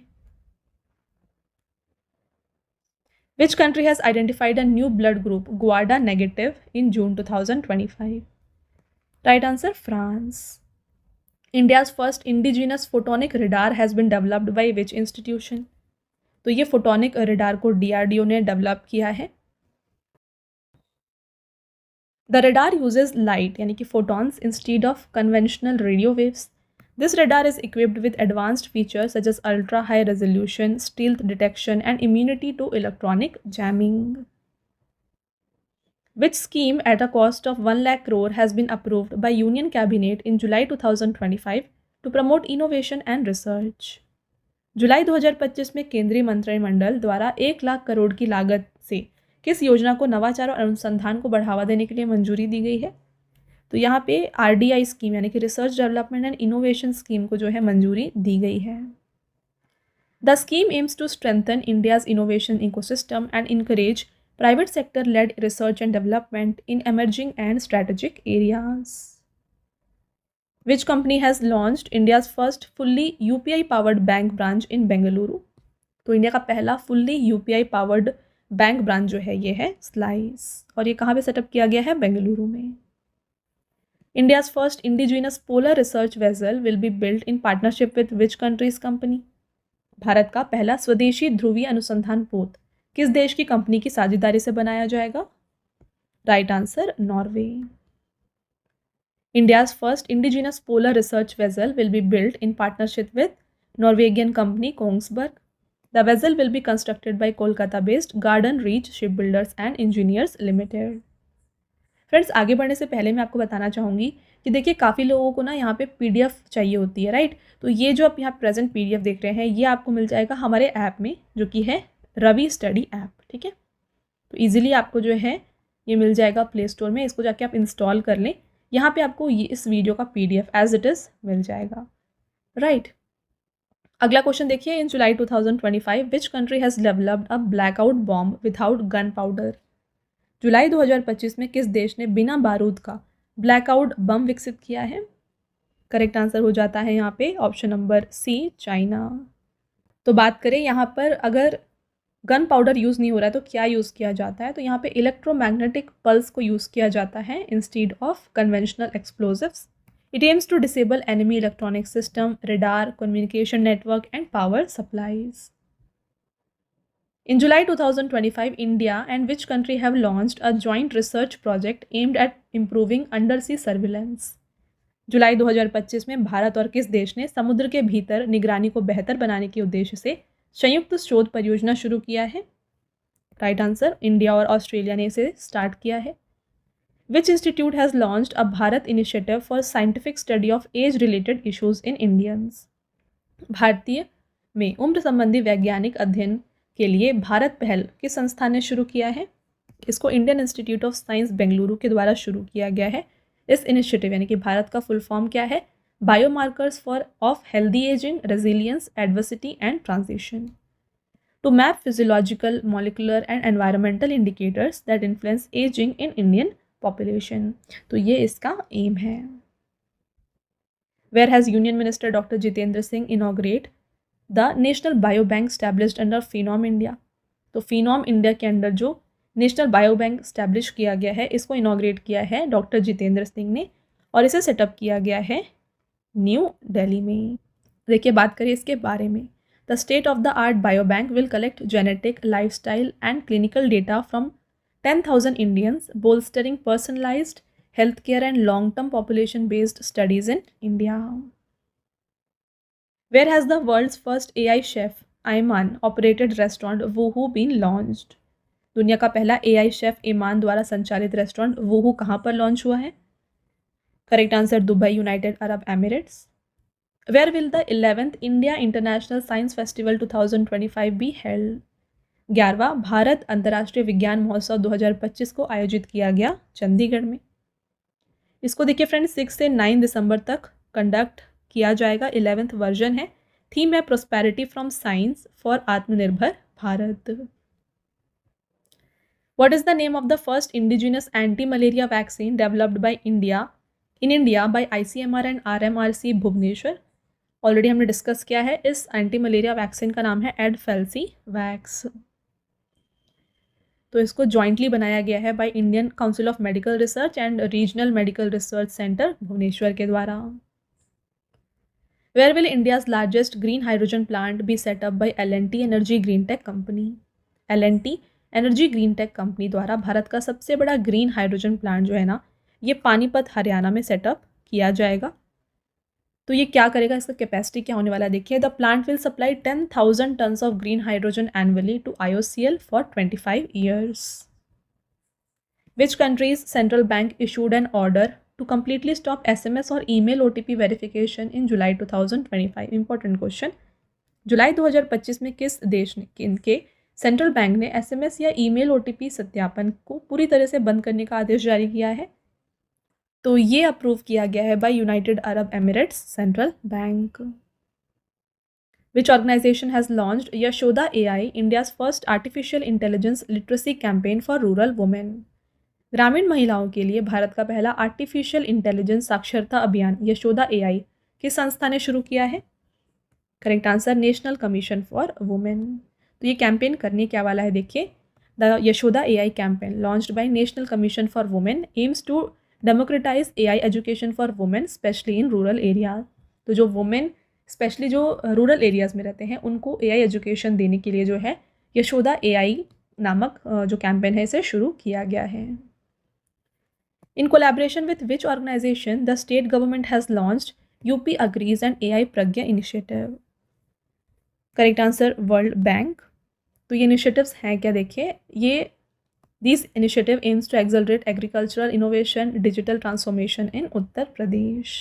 Which country has identified a new blood group Guarda negative in June 2025? Right answer, France. India's first indigenous photonic radar has been developed by which institution? तो ये फोटोनिक रेडार को DRDO ने डेवलप किया है। The radar uses light यानी कि photons instead of conventional radio waves. This radar is equipped with advanced features such as ultra high resolution, stealth detection, and immunity to electronic jamming. Which scheme at a cost of 1 lakh crore has been approved by Union Cabinet in July 2025 to promote innovation and research? जुलाई 2025 में केंद्रीय मंत्रिमंडल द्वारा 1 लाख करोड़ की लागत से किस योजना को नवाचार और अनुसंधान को बढ़ावा देने के लिए मंजूरी दी गई है? तो यहाँ पे RDI स्कीम यानी कि research development and innovation scheme को जो है मंजूरी दी गई है। The scheme aims to strengthen India's innovation ecosystem and encourage private sector led research and development in emerging and strategic areas. Which company has launched India's first fully UPI powered bank branch in Bengaluru? तो India का पहला fully UPI powered bank branch जो है ये है slice, और ये कहाँ पे सेटअप किया गया है? बेंगलुरु में। India's first indigenous polar research vessel will be built in partnership with which country's company? Bharat का पहला स्वदेशी ध्रुवीय अनुसंधान पोत किस देश की कंपनी की साझेदारी से बनाया जाएगा? Right answer, Norway. India's first indigenous polar research vessel will be built in partnership with Norwegian company Kongsberg. The vessel will be constructed by Kolkata based garden reach ship builders and engineers limited. Friends, आगे बढ़ने से पहले मैं आपको बताना चाहूँगी कि देखिए काफ़ी लोगों को ना यहाँ पे PDF चाहिए होती है, राइट। तो ये जो आप यहाँ प्रेजेंट PDF देख रहे हैं ये आपको मिल जाएगा हमारे ऐप में जो कि है रवि स्टडी ऐप, ठीक है। तो इजीली आपको जो है ये मिल जाएगा प्ले स्टोर में, इसको जाके आप इंस्टॉल कर लें। यहाँ पे आपको ये इस वीडियो का PDF एज इट इज़ मिल जाएगा, राइट। अगला क्वेश्चन देखिए, in July 2025 which country has developed a blackout bomb without gun powder? जुलाई 2025 में किस देश ने बिना बारूद का ब्लैकआउट बम विकसित किया है? करेक्ट आंसर हो जाता है यहाँ पे ऑप्शन नंबर C, चाइना। तो बात करें यहाँ पर अगर गन पाउडर यूज़ नहीं हो रहा है तो क्या यूज़ किया जाता है? तो यहाँ पे इलेक्ट्रोमैग्नेटिक पल्स को यूज़ किया जाता है instead of conventional explosives. It aims to disable enemy electronic system, radar, communication network and power supplies. In July 2025, India and which country have launched a joint research project aimed at improving undersea surveillance? जुलाई 2025 में भारत और किस देश ने समुद्र के भीतर निगरानी को बेहतर बनाने के उद्देश्य से संयुक्त शोध परियोजना शुरू किया है? राइट आंसर, इंडिया और ऑस्ट्रेलिया ने इसे स्टार्ट किया है। विच institute has launched a Bharat initiative for scientific study of age related issues in Indians? भारतीय में उम्र संबंधी वैज्ञानिक अध्ययन के लिए भारत पहल किस संस्था ने शुरू किया है? इसको Indian institute of science Bengaluru के द्वारा शुरू किया गया है। इस इनिशिएटिव यानी कि भारत का फुल फॉर्म क्या है? biomarkers of healthy aging, resilience, adversity, and transition. To map physiological, molecular, and environmental indicators that influence aging in Indian population. तो ये इसका aim है. Where has Union Minister Dr. Jitendra Singh inaugurate the National Biobank established under Phenom India? तो Phenom India के अंदर जो national bio bank establish किया गया है, इसको इनॉग्रेट किया है डॉक्टर जितेंद्र सिंह ने और इसे सेटअप किया गया है न्यू दिल्ली में. देखिए बात करें इसके बारे में. The state of the art bio bank will collect genetic, lifestyle and clinical data from 10,000 Indians, bolstering personalised healthcare and long-term population-based studies in India. Where has the world's first AI chef Ayman-operated restaurant Woohoo been launched? दुनिया का पहला AI chef ईमान द्वारा संचालित restaurant वूहू कहाँ पर launch हुआ है? Correct answer Dubai, United Arab Emirates. Where will the 11th India International Science Festival 2025 be held? 11वां Bharat अंतर्राष्ट्रीय विज्ञान महोत्सव 2025 को आयोजित किया गया चंडीगढ़ में. इसको देखिए फ्रेंड्स 6 से 9 दिसंबर तक कंडक्ट किया जाएगा. 11th वर्जन है. थीम है prosperity from science for Atmanirbhar Bharat. What is the name of the first indigenous anti malaria vaccine developed by India by ICMR and RMRC Bhubaneswar? Already हमने डिस्कस किया है. इस एंटी मलेरिया वैक्सीन का नाम है एडफेल्सी वैक्स. तो इसको जॉइंटली बनाया गया है by Indian Council of Medical Research and Regional Medical Research Centre Bhubaneswar के द्वारा. Where will India's largest green hydrogen plant be set up by L&T energy green tech company? L&T energy green tech company द्वारा भारत का सबसे बड़ा green hydrogen plant जो है ना, ये पानीपत हरियाणा में सेटअप किया जाएगा. तो ये क्या करेगा, इसका कैपेसिटी क्या होने वाला है देखिए. The plant will supply 10,000 tonnes of green hydrogen annually to IOCL for 25 years. Which country's central bank issued an order to completely stop SMS और email OTP verification in July 2025? Important question. जुलाई 2025 में किस देश ने इनके central bank ने SMS या email OTP सत्यापन को पूरी तरह से बंद करने का आदेश जारी किया है? तो ये अप्रूव किया गया है by United Arab Emirates Central Bank. Which organisation has launched Yashoda AI, India's first artificial intelligence literacy campaign for rural women? ग्रामीण महिलाओं के लिए भारत का पहला आर्टिफिशियल इंटेलिजेंस साक्षरता अभियान यशोदा AI किस संस्था ने शुरू किया है? Correct answer National Commission for Women. तो ये कैंपेन करने क्या वाला है देखिए. The Yashoda AI campaign launched by National Commission for Women aims to democratize AI education for women specially in rural area. तो जो वुमेन स्पेशली जो रूरल एरियाज़ में रहते हैं उनको AI एजुकेशन देने के लिए जो है यशोदा AI नामक जो कैंपेन है इसे शुरू किया गया है. In collaboration with which organization the state government has launched UP agrees and AI Pragya initiative? Correct answer World Bank. तो ये इनिशिएटिव्स हैं क्या देखिए. ये This initiative aims to accelerate agricultural innovation, digital transformation in Uttar Pradesh.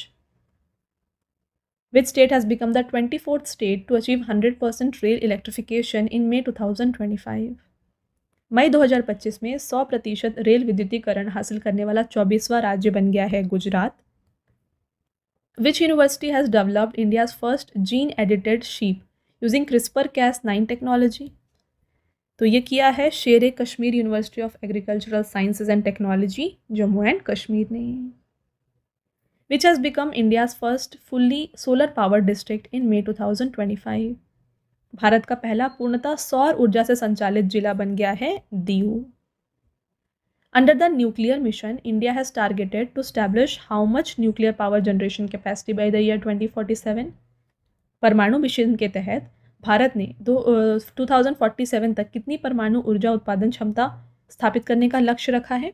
Which state has become the 24th state to achieve 100% rail electrification in May 2025? मई 2025 में 100% rail विद्युतीकरण हासिल करने वाला 24वां राज्य बन गया है Gujarat. Which university has developed India's first gene-edited sheep using CRISPR-Cas9 technology? तो ये किया है Sher Kashmir university of agricultural sciences and technology Jammu and Kashmir ने. Which has become India's first fully solar power district in May 2025? भारत का पहला पूर्णतः सौर ऊर्जा से संचालित जिला बन गया है Diu. Under the nuclear mission India has targeted to establish how much nuclear power generation capacity by the year 2047? परमाणु मिशन के तहत भारत ने 2047 तक कितनी परमाणु ऊर्जा उत्पादन क्षमता स्थापित करने का लक्ष्य रखा है?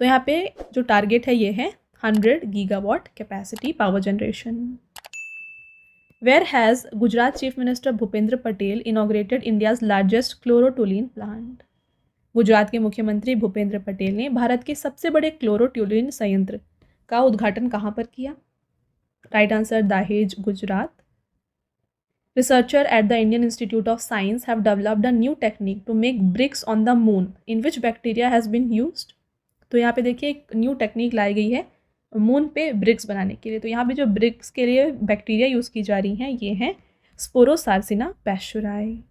तो यहाँ पे जो टारगेट है ये है 100 gigawatt capacity power generation. Where has Gujarat chief minister Bhupendra Patel inaugurated India's largest chlorotoluene plant? Gujarat के मुख्यमंत्री भूपेंद्र पटेल ने भारत के सबसे बड़े क्लोरोटोलिन संयंत्र का उद्घाटन कहाँ पर किया? Right answer Dahej Gujarat. Researcher at the Indian Institute of Science have developed a new technique to make bricks on the moon in which bacteria has been used? तो यहाँ पे देखिए एक न्यू टेक्निक लाई गई है मून पे ब्रिक्स बनाने के लिए। तो यहाँ पे जो ब्रिक्स के लिए बैक्टीरिया यूज़ की जा रही हैं ये हैं स्पोरोसार्सिना पैस्चुराई।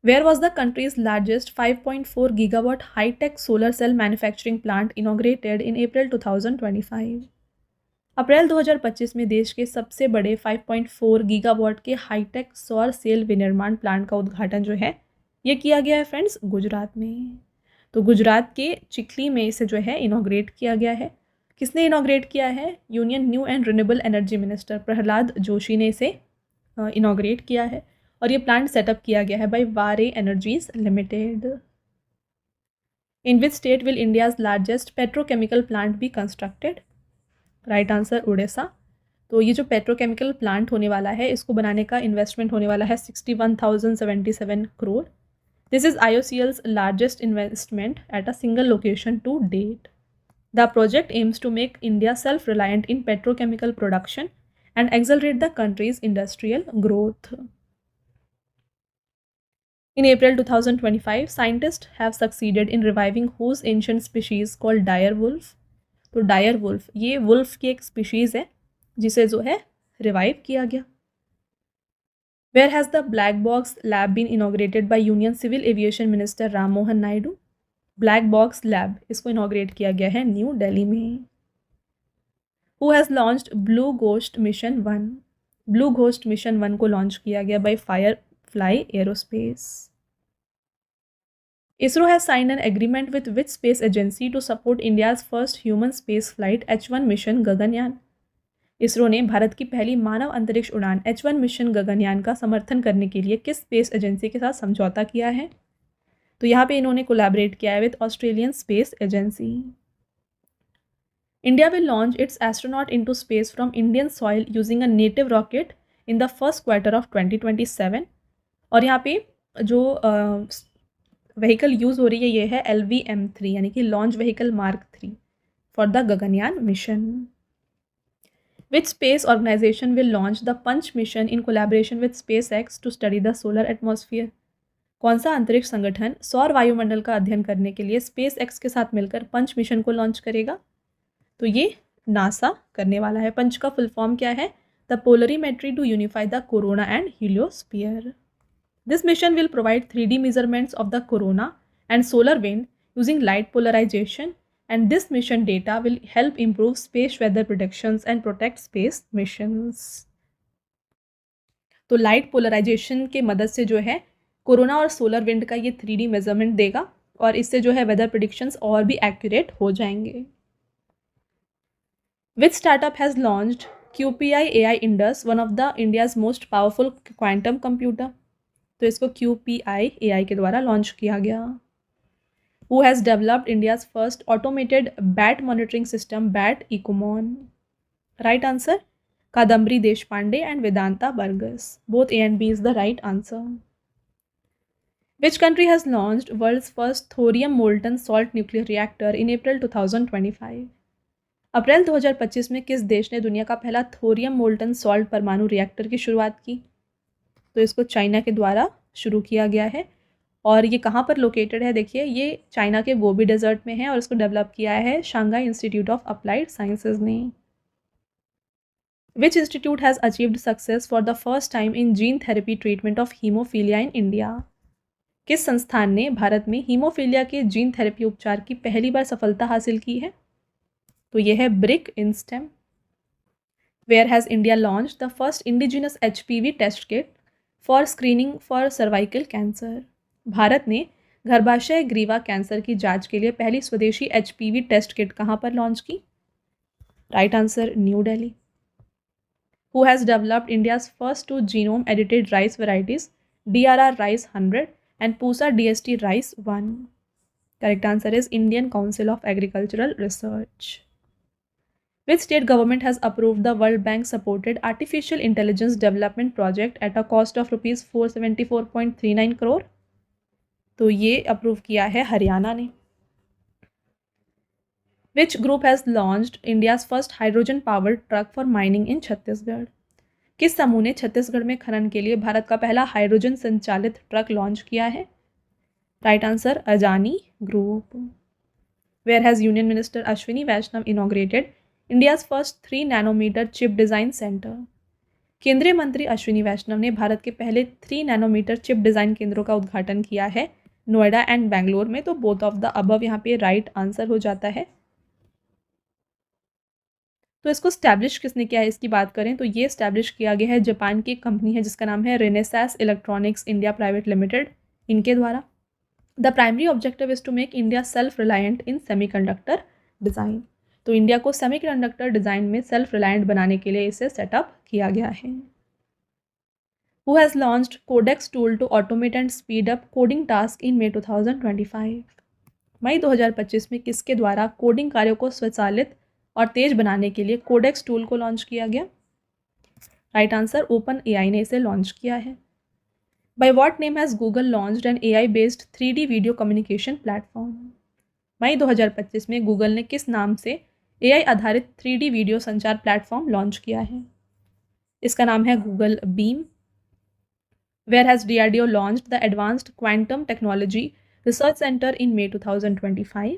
Where was the country's largest 5.4 gigawatt high-tech solar cell manufacturing plant inaugurated in April 2025? अप्रैल 2025 में देश के सबसे बड़े 5.4 गीगावाट के हाईटेक सौर सेल विनिर्माण प्लांट का उद्घाटन जो है ये किया गया है फ्रेंड्स गुजरात में। तो गुजरात के चिखली में इसे जो है इनॉग्रेट किया गया है। किसने इनॉग्रेट किया है? Union new and renewable energy minister Prahlad Joshi ने इसे इनॉग्रेट किया है और ये प्लांट सेटअप किया गया है बाय वारे energies limited. In which state will India's largest petrochemical plant be constructed? Right answer Orissa. तो ये जो पेट्रोकेमिकल प्लांट होने वाला है इसको बनाने का इन्वेस्टमेंट होने वाला है 61,077 crore. This is IOCL's largest investment at a single location to date. The project aims to make India self reliant in petrochemical production and accelerate the country's industrial growth. In April 2025, scientists have succeeded in reviving whose ancient species called dire wolf? तो Dyer wolf ये wolf की एक species है जिसे जो है revive किया गया। Where has the black box lab been inaugurated by union civil aviation minister Ram Mohan Naidu? Black box lab इसको इनॉग्रेट किया गया है न्यू दिल्ली में। Who has launched Blue Ghost mission 1? Blue Ghost mission 1 को लॉन्च किया गया by Firefly Aerospace. ISRO has signed an agreement with which space agency to support India's first human space flight H1 mission Gaganyaan? ISRO ने भारत की पहली मानव अंतरिक्ष उड़ान H1 mission Gaganyaan का समर्थन करने के लिए किस स्पेस एजेंसी के साथ समझौता किया है? तो यहाँ पे इन्होंने कोलैबोरेट किया है with Australian space agency. India will launch its astronaut into space from Indian soil using a native rocket in the first quarter of 2027। और यहाँ पे जो व्हीकल यूज़ हो रही है ये है LVM-3 यानी कि launch vehicle mark 3 for the Gaganyaan mission. Which space organization will launch the punch mission in collaboration with SpaceX to study the solar atmosphere? कौन सा अंतरिक्ष संगठन सौर वायुमंडल का अध्ययन करने के लिए SpaceX के साथ मिलकर पंच मिशन को लॉन्च करेगा? तो ये नासा करने वाला है। पंच का फुल फॉर्म क्या है? The polarimetry to unify the corona and heliosphere. This mission will provide 3D measurements of the corona and solar wind using light polarization, and this mission data will help improve space weather predictions and protect space missions. तो light polarisation के मदद से जो है corona और solar wind का ये 3D measurement देगा और इससे जो है वेदर प्रेडिक्शंस और भी एक्यूरेट हो जाएंगे। Which startup has launched QPI AI Indus, one of the India's most powerful quantum computer? तो इसको QPI AI के द्वारा लॉन्च किया गया। Who has developed India's first automated bat monitoring system, BAT Ecomon? Right answer, Kadambri Deshpande and Vedanta Burgess. Both A and B is the right answer. Which country has launched world's first thorium molten salt nuclear reactor in April 2025? अप्रैल 2025 में किस देश ने दुनिया का पहला thorium molten salt परमाणु reactor की शुरुआत की? तो इसको चाइना के द्वारा शुरू किया गया है और ये कहाँ पर लोकेटेड है? देखिए ये चाइना के गोबी डेजर्ट में है और इसको डेवलप किया है Shanghai institute of applied sciences ने। Which institute has achieved success for the first time in gene therapy treatment of haemophilia in India? किस संस्थान ने भारत में हीमोफीलिया के जीन थेरेपी उपचार की पहली बार सफलता हासिल की है? तो ये है BRIC inStem. Where has India launch the first indigenous HPV test kit for screening for cervical cancer? भारत ने गर्भाशय ग्रीवा कैंसर की जांच के लिए पहली स्वदेशी HPV टेस्ट किट कहाँ पर लॉन्च की? Right answer, new Delhi. Who has developed India's first 2 genome edited rice varieties DRR rice 100 and Pusa DST rice 1? Correct answer is Indian Council of agricultural research. Which state government has approved the World Bank supported artificial intelligence development project at a cost of rupees 474.39 crore? तो ये approve किया है हरियाणा ने। Which group has launched India's first hydrogen powered truck for mining in Chhattisgarh? किस समूह ने छत्तीसगढ़ में खनन के लिए भारत का पहला हाइड्रोजन संचालित ट्रक लॉन्च किया है? Right answer, Adani group. Where has union minister Ashwini Vaishnaw inaugurated India's first 3 nanometre chip design centre. केंद्रीय मंत्री अश्विनी वैष्णव ने भारत के पहले 3 नैनोमीटर चिप डिज़ाइन केंद्रों का उद्घाटन किया है नोएडा एंड बेंगलोर में। तो बोथ ऑफ द अबव यहाँ पे राइट आंसर हो जाता है। तो इसको स्टैब्लिश किसने किया है, इसकी बात करें तो ये स्टैब्लिश किया गया है जापान की एक कंपनी है जिसका नाम है Renesas electronics India private limited, इनके द्वारा। The primary objective is to make India self reliant in semiconductor design. तो इंडिया को सेमीकंडक्टर डिज़ाइन में सेल्फ रिलायंट बनाने के लिए इसे सेटअप किया गया है। Who has launched Codex tool to automate and speed up coding task in May 2025। मई 2025 में किसके द्वारा कोडिंग कार्यों को स्वचालित और तेज बनाने के लिए कोडेक्स टूल को लॉन्च किया गया? राइट आंसर, ओपन एआई ने इसे लॉन्च किया है। By what name has Google launched an AI based 3D video communication platform. मई 2025 में गूगल ने किस नाम से एआई आधारित 3D वीडियो संचार प्लेटफॉर्म लॉन्च किया है? इसका नाम है Google Beam. Where has DRDO launched the advanced quantum technology research centre in May 2025।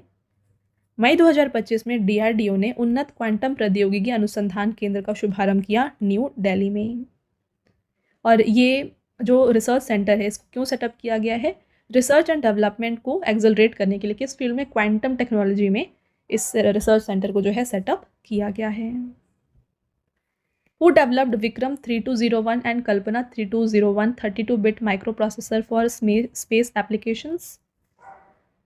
मई 2025 में डीआरडीओ ने उन्नत क्वांटम प्रौद्योगिकी अनुसंधान केंद्र का शुभारंभ किया न्यू दिल्ली में। और ये जो रिसर्च सेंटर है इसको क्यों सेटअप किया गया है? रिसर्च एंड डेवलपमेंट को एक्सेलरेट करने के लिए किस फील्ड में? क्वांटम टेक्नोलॉजी में इस रिसर्च सेंटर को जो है सेटअप किया गया है। Who developed Vikram 3201 and Kalpana 3201 32-बिट micro processor for space applications?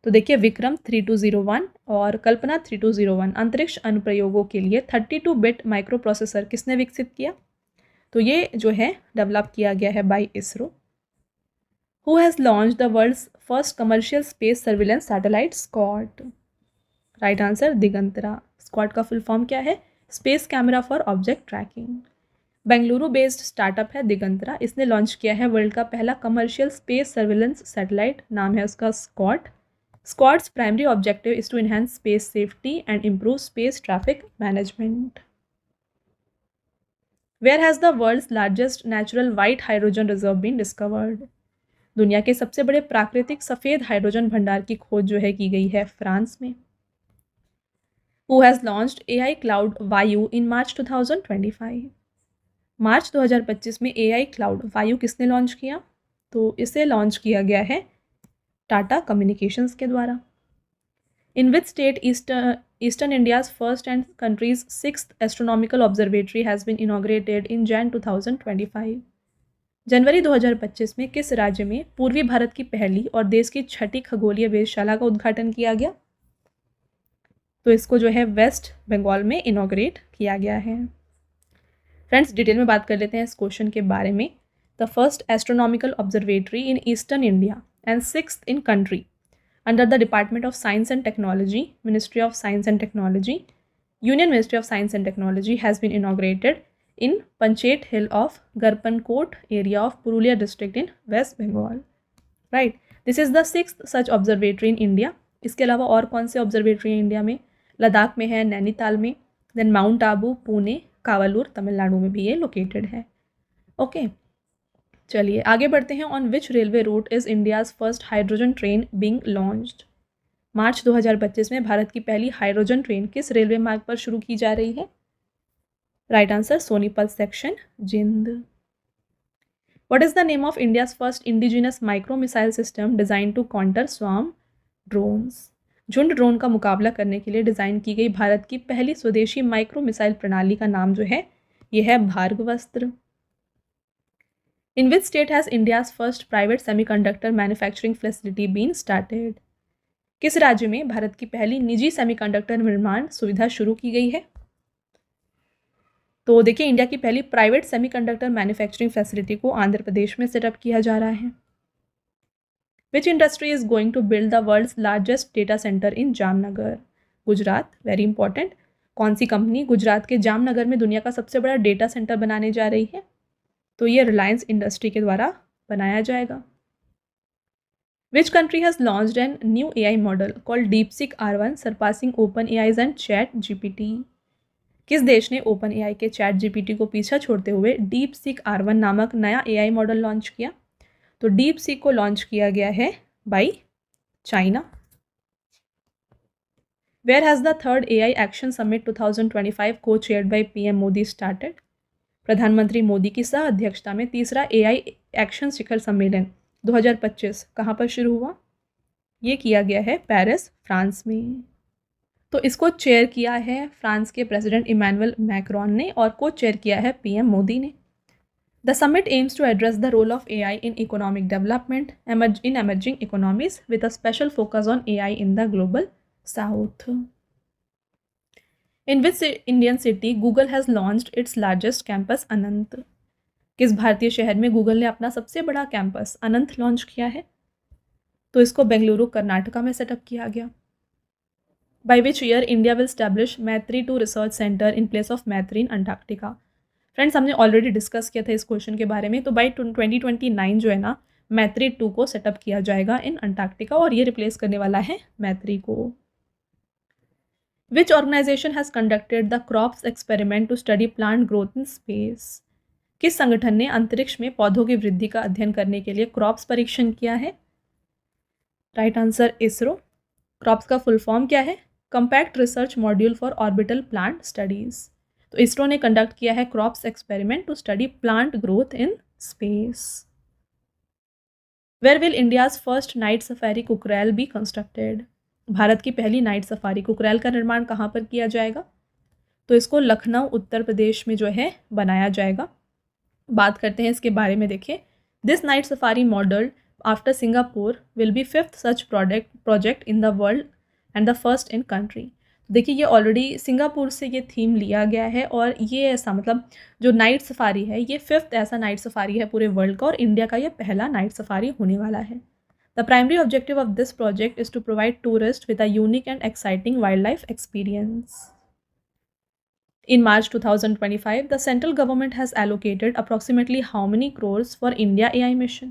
तो देखिए विक्रम 3201 और कल्पना 3201 अंतरिक्ष अनुप्रयोगों के लिए 32-बिट माइक्रो प्रोसेसर किसने विकसित किया? तो ये जो है डेवलप किया गया है by ISRO. Who has launch the world's first commercial space surveillance satellite SCOT? Right answer, Digantara. SCOT का फुल फॉर्म क्या है? Space camera for object tracking. Bengaluru based startup है दिगंतरा, इसने लॉन्च किया है वर्ल्ड का पहला कमर्शियल स्पेस सर्विलेंस सैटेलाइट, नाम है उसका Scott. Squad's primary objective is to enhance space safety and improve space traffic management. Where has the world's largest natural white hydrogen reserve been discovered? दुनिया के सबसे बड़े प्राकृतिक सफ़ेद हाइड्रोजन भंडार की खोज जो है की गई है फ्रांस में। Who has launched AI Cloud वायु in March 2025? मार्च 2025 में AI Cloud वायु किसने लॉन्च किया? तो इसे लॉन्च किया गया है टाटा कम्युनिकेशंस के द्वारा। In which state eastern India's first and country's 6th astronomical observatory has been inaugurated in Jan 2025। जनवरी 2025 में किस राज्य में पूर्वी भारत की पहली और देश की 6ठी खगोलीय वेधशाला का उद्घाटन किया गया? तो इसको जो है वेस्ट बंगाल में इनॉग्रेट किया गया है। फ्रेंड्स डिटेल में बात कर लेते हैं इस क्वेश्चन के बारे में। The first astronomical observatory in eastern India and 6th in country under the Department of Science and Technology, Ministry of Science and Technology, Union Ministry of Science and Technology has been inaugurated in Panchet Hill of Garpankot area of Purulia district in West Bengal. Right. This is the 6th such observatory in India. इसके अलावा और कौन से observatory है India में? लद्दाख में है, नैनीताल में, देन माउंट आबू, पुणे, कावलूर तमिलनाडु में भी ये लोकेटेड है। ओके चलिए आगे बढ़ते हैं। On which railway route is India's first hydrogen train being launched? मार्च 2025 में भारत की पहली हाइड्रोजन ट्रेन किस रेलवे मार्ग पर शुरू की जा रही है? Right answer, Sonipat section, Jind. What is the name of India's first indigenous micro missile system design to counter swarm drones? झुंड ड्रोन का मुकाबला करने के लिए डिज़ाइन की गई भारत की पहली स्वदेशी माइक्रो मिसाइल प्रणाली का नाम जो है ये है भार्गवस्त्र। In which state has India's first private semiconductor manufacturing facility been started? किस राज्य में भारत की पहली निजी सेमीकंडक्टर निर्माण सुविधा शुरू की गई है? तो देखिए इंडिया की पहली प्राइवेट सेमीकंडक्टर मैन्युफैक्चरिंग फैसिलिटी को आंध्र प्रदेश में सेटअप किया जा रहा है। Which industry is going to build the world's largest data center in Jamnagar? Gujarat, very important. कौन सी कंपनी गुजरात के जामनगर में दुनिया का सबसे बड़ा डेटा सेंटर बनाने जा रही है? तो ये रिलायंस इंडस्ट्री के द्वारा बनाया जाएगा। विच country has launched N new AI model called DeepSeek R1 surpassing OpenAI's and ChatGPT? किस देश ने OpenAI के ChatGPT को पीछा छोड़ते हुए DeepSeek R1 नामक नया AI मॉडल लॉन्च किया? तो DeepSeek को लॉन्च किया गया है by China. Where has the third AI action summit 2025 को chaired by PM Modi started? प्रधानमंत्री मोदी की सह अध्यक्षता में तीसरा AI एक्शन शिखर सम्मेलन 2025 कहाँ पर शुरू हुआ? ये किया गया है पेरिस, फ्रांस में। तो इसको चेयर किया है फ्रांस के प्रेसिडेंट इमैनुअल मैक्रोन ने और को चेयर किया है PM मोदी ने। The summit aims to address the role of AI in economic development in emerging economies with a special focus on AI in the global south. In which Indian city Google has launched its largest campus Anant? किस भारतीय शहर में Google ने अपना सबसे बड़ा campus अनंत launch किया है? तो इसको बेंगलुरु कर्नाटका में सेटअप किया गया। By which year India will establish मैत्री 2 research centre in place of मैत्री in अंटार्कटिका? फ्रेंड्स हमने ऑलरेडी डिस्कस किया था इस क्वेश्चन के बारे में। तो बाई 2029 जो है ना मैत्री 2 को सेटअप किया जाएगा इन अंटार्कटिका और ये रिप्लेस करने वाला है मैत्री को। Which organisation has conducted the crops experiment to study plant growth in space? किस संगठन ने अंतरिक्ष में पौधों की वृद्धि का अध्ययन करने के लिए क्रॉप्स परीक्षण किया है? Right answer ISRO. क्रॉप्स का फुल फॉर्म क्या है? Compact research module for orbital plant studies. तो इसरो ने कंडक्ट किया है CROPS experiment to study plant growth in space. Where will India's first night safari Kukrail be constructed? Bharat की पहली नाइट सफारी कुकरैल का निर्माण कहाँ पर किया जाएगा? तो इसको लखनऊ उत्तर प्रदेश में जो है बनाया जाएगा। बात करते हैं इसके बारे में। देखिए, this night safari model after Singapore will be 5th such project in the world and the first in country. देखिए, ये ऑलरेडी सिंगापुर से ये थीम लिया गया है और ये ऐसा मतलब जो नाइट सफारी है ये 5th ऐसा नाइट सफारी है पूरे वर्ल्ड का और इंडिया का ये पहला नाइट सफारी होने वाला है। The primary objective of this project is to provide tourist with a unique and exciting wildlife experience. In March 2025, the central government has allocated approximately how many crores for India AI mission?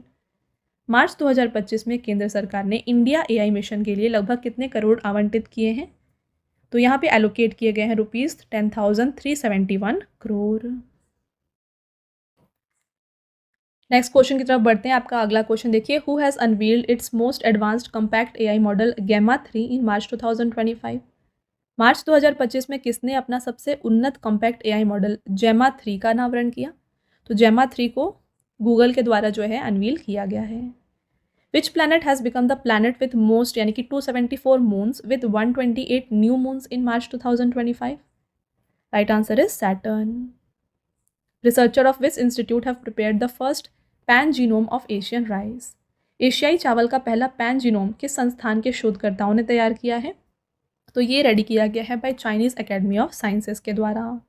मार्च 2025 में केंद्र सरकार ने India AI mission के लिए लगभग कितने करोड़ आवंटित किए हैं? तो यहाँ पे एलोकेट किए गए हैं ₹10,371 करोड़। नेक्स्ट क्वेश्चन की तरफ बढ़ते हैं। आपका अगला क्वेश्चन देखिए, who has unveiled its most advanced compact AI model Gemma 3 in March 2025? मार्च 2025 में किसने अपना सबसे उन्नत कॉम्पैक्ट AI मॉडल जेमा 3 का अनावरण किया? तो जेमा 3 को गूगल के द्वारा जो है अनवील किया गया है। Which planet has become the planet with most यानी कि 274 moons with 128 new moons in March 2025? Right answer is Saturn. Researcher of which institute have prepared the first pan genome of Asian rice? एशियाई चावल का पहला pan genome किस संस्थान के शोधकर्ताओं ने तैयार किया है? तो ये रेडी किया गया है by Chinese Academy of Sciences के द्वारा।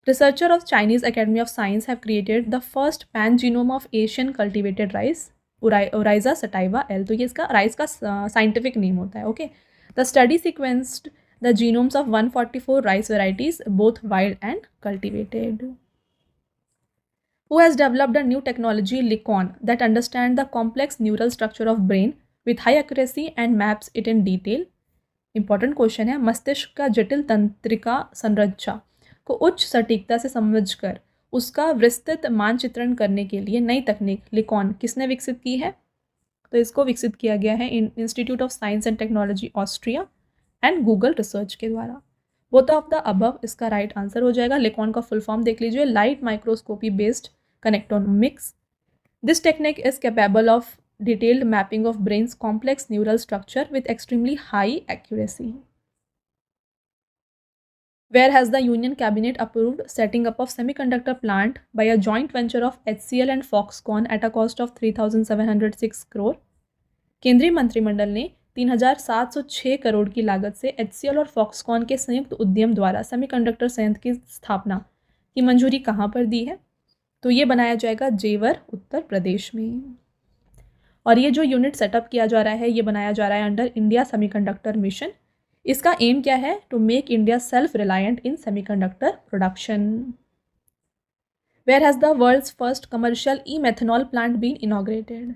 Researcher of Chinese Academy of Science have created the first pan genome of Asian cultivated rice Oryza sativa L. तो ये इसका राइस का साइंटिफिक नेम होता है। Okay, the study sequenced the genomes of 144 rice varieties both wild and cultivated. Who has developed a new technology Licon that understands the complex neural structure of brain with high accuracy and maps it in detail? Important question है। मस्तिष्क का जटिल तंत्रिका संरचना को उच्च सटीकता से समझकर उसका विस्तृत मानचित्रण करने के लिए नई तकनीक लिकॉन किसने विकसित की है? तो इसको विकसित किया गया है institute of science and technology Austria and Google research के द्वारा। बोथ ऑफ द अबव इसका राइट आंसर हो जाएगा। लिकॉन का फुल फॉर्म देख लीजिए, light microscopy based connectomics. This technique is capable of detailed mapping of brain's complex neural structure with extremely high accuracy. Where has the Union Cabinet approved setting up of semiconductor plant by a joint venture of HCL and Foxconn at a cost of 3,706 crore? केंद्रीय मंत्रिमंडल ने 3,706 करोड़ की लागत से HCL और Foxconn के संयुक्त उद्यम द्वारा सेमीकंडक्टर संयंत्र की स्थापना की मंजूरी कहाँ पर दी है? तो ये बनाया जाएगा जेवर उत्तर प्रदेश में। और ये जो यूनिट सेटअप किया जा रहा है ये बनाया जा रहा है अंडर इंडिया सेमीकंडक्टर मिशन। इसका एम क्या है? To make India self reliant in semiconductor production. Where has the world's first commercial e methanol plant been inaugurated?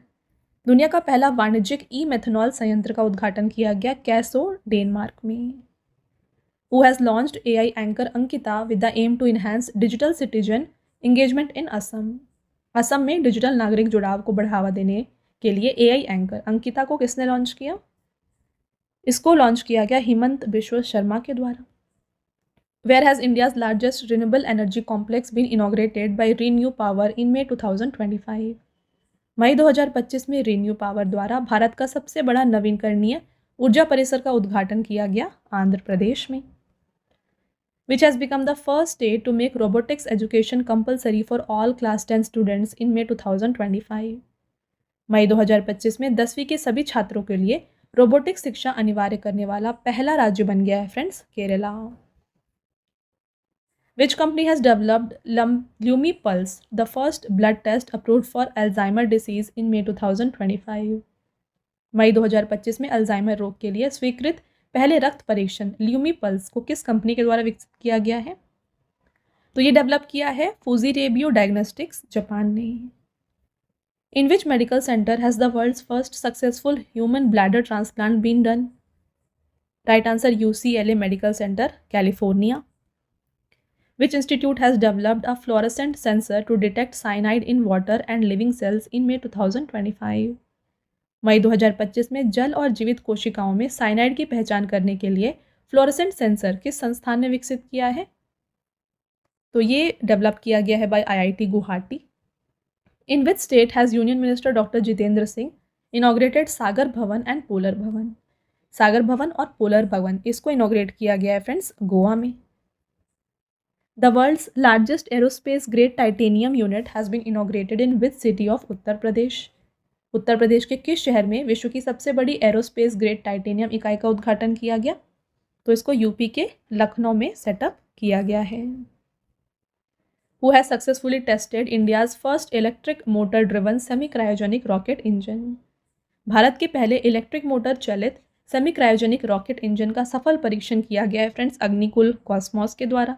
दुनिया का पहला वाणिज्यिक ई मेथनॉल संयंत्र का उद्घाटन किया गया कैसो, डेनमार्क में। Who has launched AI anchor Ankita with the aim to enhance digital citizen engagement in Assam? Assam में डिजिटल नागरिक जुड़ाव को बढ़ावा देने के लिए AI एंकर अंकिता को किसने लॉन्च किया? इसको लॉन्च किया गया हिमंत बिश्व शर्मा के द्वारा। Where has India's largest renewable energy complex been inaugurated by ReNew Power in May 2025। मई 2025 में रीन्यू पावर द्वारा भारत का सबसे बड़ा नवीकरणीय ऊर्जा परिसर का उद्घाटन किया गया आंध्र प्रदेश में। Which has become the first state to make robotics education compulsory for all class 10 students in May 2025। मई 2025 में 10वीं के सभी छात्रों के लिए रोबोटिक्स शिक्षा अनिवार्य करने वाला पहला राज्य बन गया है friends, Kerala. Which company has developed LumiPulse, the first blood test approved for Alzheimer disease in May 2025। मई 2025 में अल्जाइमर रोग के लिए स्वीकृत पहले रक्त परीक्षण ल्यूमीपल्स को किस कंपनी के द्वारा विकसित किया गया है? तो ये डेवलप किया है फूजीरेबियो डायग्नोस्टिक्स, जापान ने। In which medical centre has the world's first successful human bladder transplant been done? Right answer UCLA medical centre, California. Which institute has developed a fluorescent sensor to detect cyanide in water and living cells in May 2025? मई 2025 में जल और जीवित कोशिकाओं में cyanide की पहचान करने के लिए फ्लोरेसेंट सेंसर किस संस्थान ने विकसित किया है? तो ये डेवलप किया गया है by IIT Guwahati. In which state has union minister doctor Jitendra Singh inaugurated Sagar Bhavan and polar भवन? सागर भवन और पोलर भवन इसको इनॉग्रेट किया गया है फ्रेंड्स, गोवा में। The world's largest aerospace grade titanium unit has been inaugurated in which city of Uttar Pradesh? उत्तर प्रदेश के किस शहर में विश्व की सबसे बड़ी एरोस्पेस ग्रेड टाइटेनियम इकाई का उद्घाटन किया गया? तो इसको यूपी के लखनऊ में सेटअप किया गया है। Who has successfully tested India's first electric motor driven semi cryogenic rocket engine? Bharat के पहले इलेक्ट्रिक मोटर चलित सेमी क्रायोजेनिक रॉकेट इंजन का सफल परीक्षण किया गया है फ्रेंड्स, अग्निकुल कॉस्मोस के द्वारा।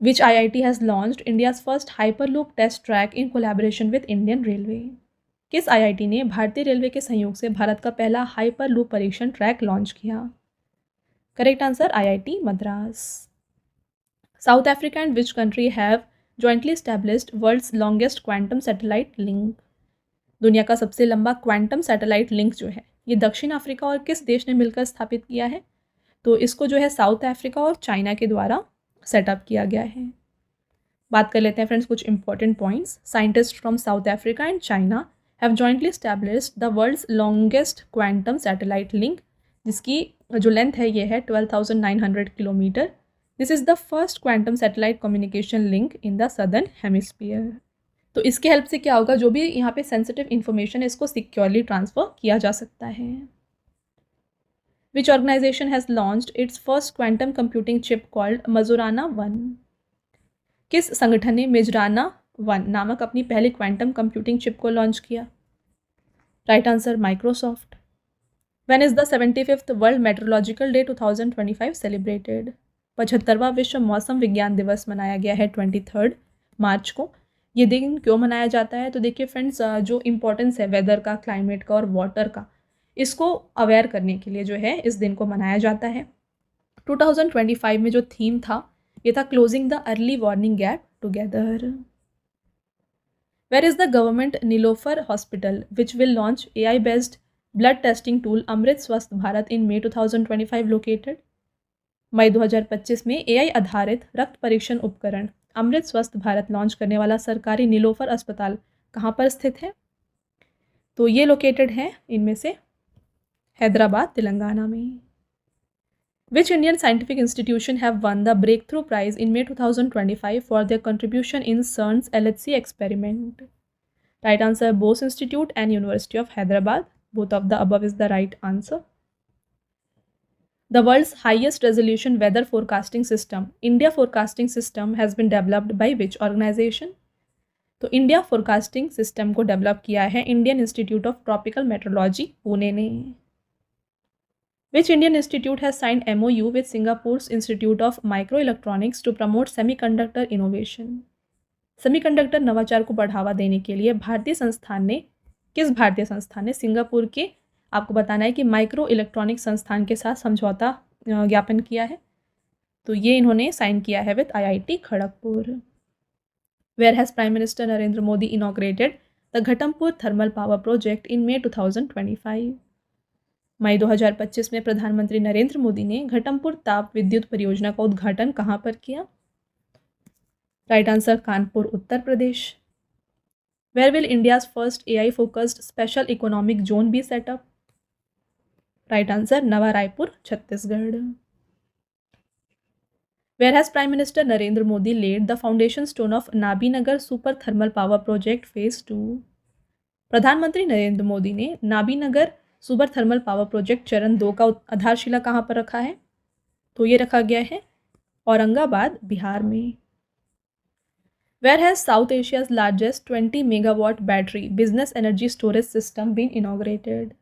Which IIT has launched India's first Hyperloop test track in collaboration with Indian Railway? किस IIT ने भारतीय रेलवे के सहयोग से भारत का पहला हाइपरलूप परीक्षण ट्रैक लॉन्च किया? Correct answer IIT Madras. South Africa and which country have jointly established world's longest quantum satellite link? दुनिया का सबसे लंबा क्वांटम सैटेलाइट लिंक जो है ये दक्षिण अफ्रीका और किस देश ने मिलकर स्थापित किया है? तो इसको जो है साउथ अफ्रीका और चाइना के द्वारा सेटअप किया गया है। बात कर लेते हैं फ्रेंड्स कुछ important points. Scientist from South Africa and China have jointly established the world's longest quantum satellite link, जिसकी जो लेंथ है ये है 12,900 kilometre. This is the first quantum satellite communication link in the southern hemisphere. तो इसके help से क्या होगा, जो भी यहाँ पे सेंसिटिव इन्फॉर्मेशन है इसको सिक्योरली ट्रांसफ़र किया जा सकता है। Which organization has launched its first quantum computing chip called Majorana 1? किस संगठन ने मेजराना 1 नामक अपनी पहली क्वांटम कंप्यूटिंग चिप को लॉन्च किया? Right answer Microsoft. When is the 75th World Meteorological Day 2025 celebrated? 75वां विश्व मौसम विज्ञान दिवस मनाया गया है 23 मार्च को। ये दिन क्यों मनाया जाता है? तो देखिए फ्रेंड्स, जो इम्पोर्टेंस है वेदर का, क्लाइमेट का और वाटर का, इसको अवेयर करने के लिए जो है इस दिन को मनाया जाता है। 2025 में जो थीम था ये था closing the early warning gap together. Where is the government Niloufer hospital which will launch AI based blood testing tool Amrit Swasth Bharat in May 2025 located? मई 2025 में AI आधारित रक्त परीक्षण उपकरण अमृत स्वस्थ भारत लॉन्च करने वाला सरकारी नीलोफर अस्पताल कहाँ पर स्थित है? तो ये लोकेटेड है इनमें से हैदराबाद, तेलंगाना में। Which Indian scientific institution have won the Breakthrough Prize in May 2025 for their contribution in CERN's LHC experiment? Right answer Bose Institute and University of Hyderabad. Both of the above is the right answer. The world's highest resolution weather forecasting system, India Forecasting System, has been developed by which organization? तो India forecasting system को develop किया है Indian institute of tropical metrology, Pune ने। Which Indian institute has signed MOU with Singapore's Institute of Microelectronics to promote semiconductor innovation? Semiconductor नवाचार को बढ़ावा देने के लिए किस भारतीय संस्थान ने सिंगापुर के, आपको बताना है कि माइक्रो इलेक्ट्रॉनिक संस्थान के साथ समझौता ज्ञापन किया है? तो ये इन्होंने साइन किया है with IIT Kharagpur. Where has Prime Minister Narendra Modi inaugurated the Ghatampur Thermal Power Project in May 2025? मई 2025 में प्रधानमंत्री नरेंद्र मोदी ने घटमपुर ताप विद्युत परियोजना का उद्घाटन कहाँ पर किया? Right answer Kanpur, Uttar Pradesh. Where will India's first AI focused special economic zone be set up? Right answer Nava Raipur, Chhattisgarh. Where has Prime Minister Narendra Modi laid the foundation stone of Nabinagar super thermal power project phase 2? प्रधानमंत्री नरेंद्र मोदी ने Nabinagar super thermal power project चरण 2 का आधारशिला कहाँ पर रखा है? तो ये रखा गया है औरंगाबाद, बिहार में। Where has South Asia's largest 20 megawatt battery business energy storage system been inaugurated?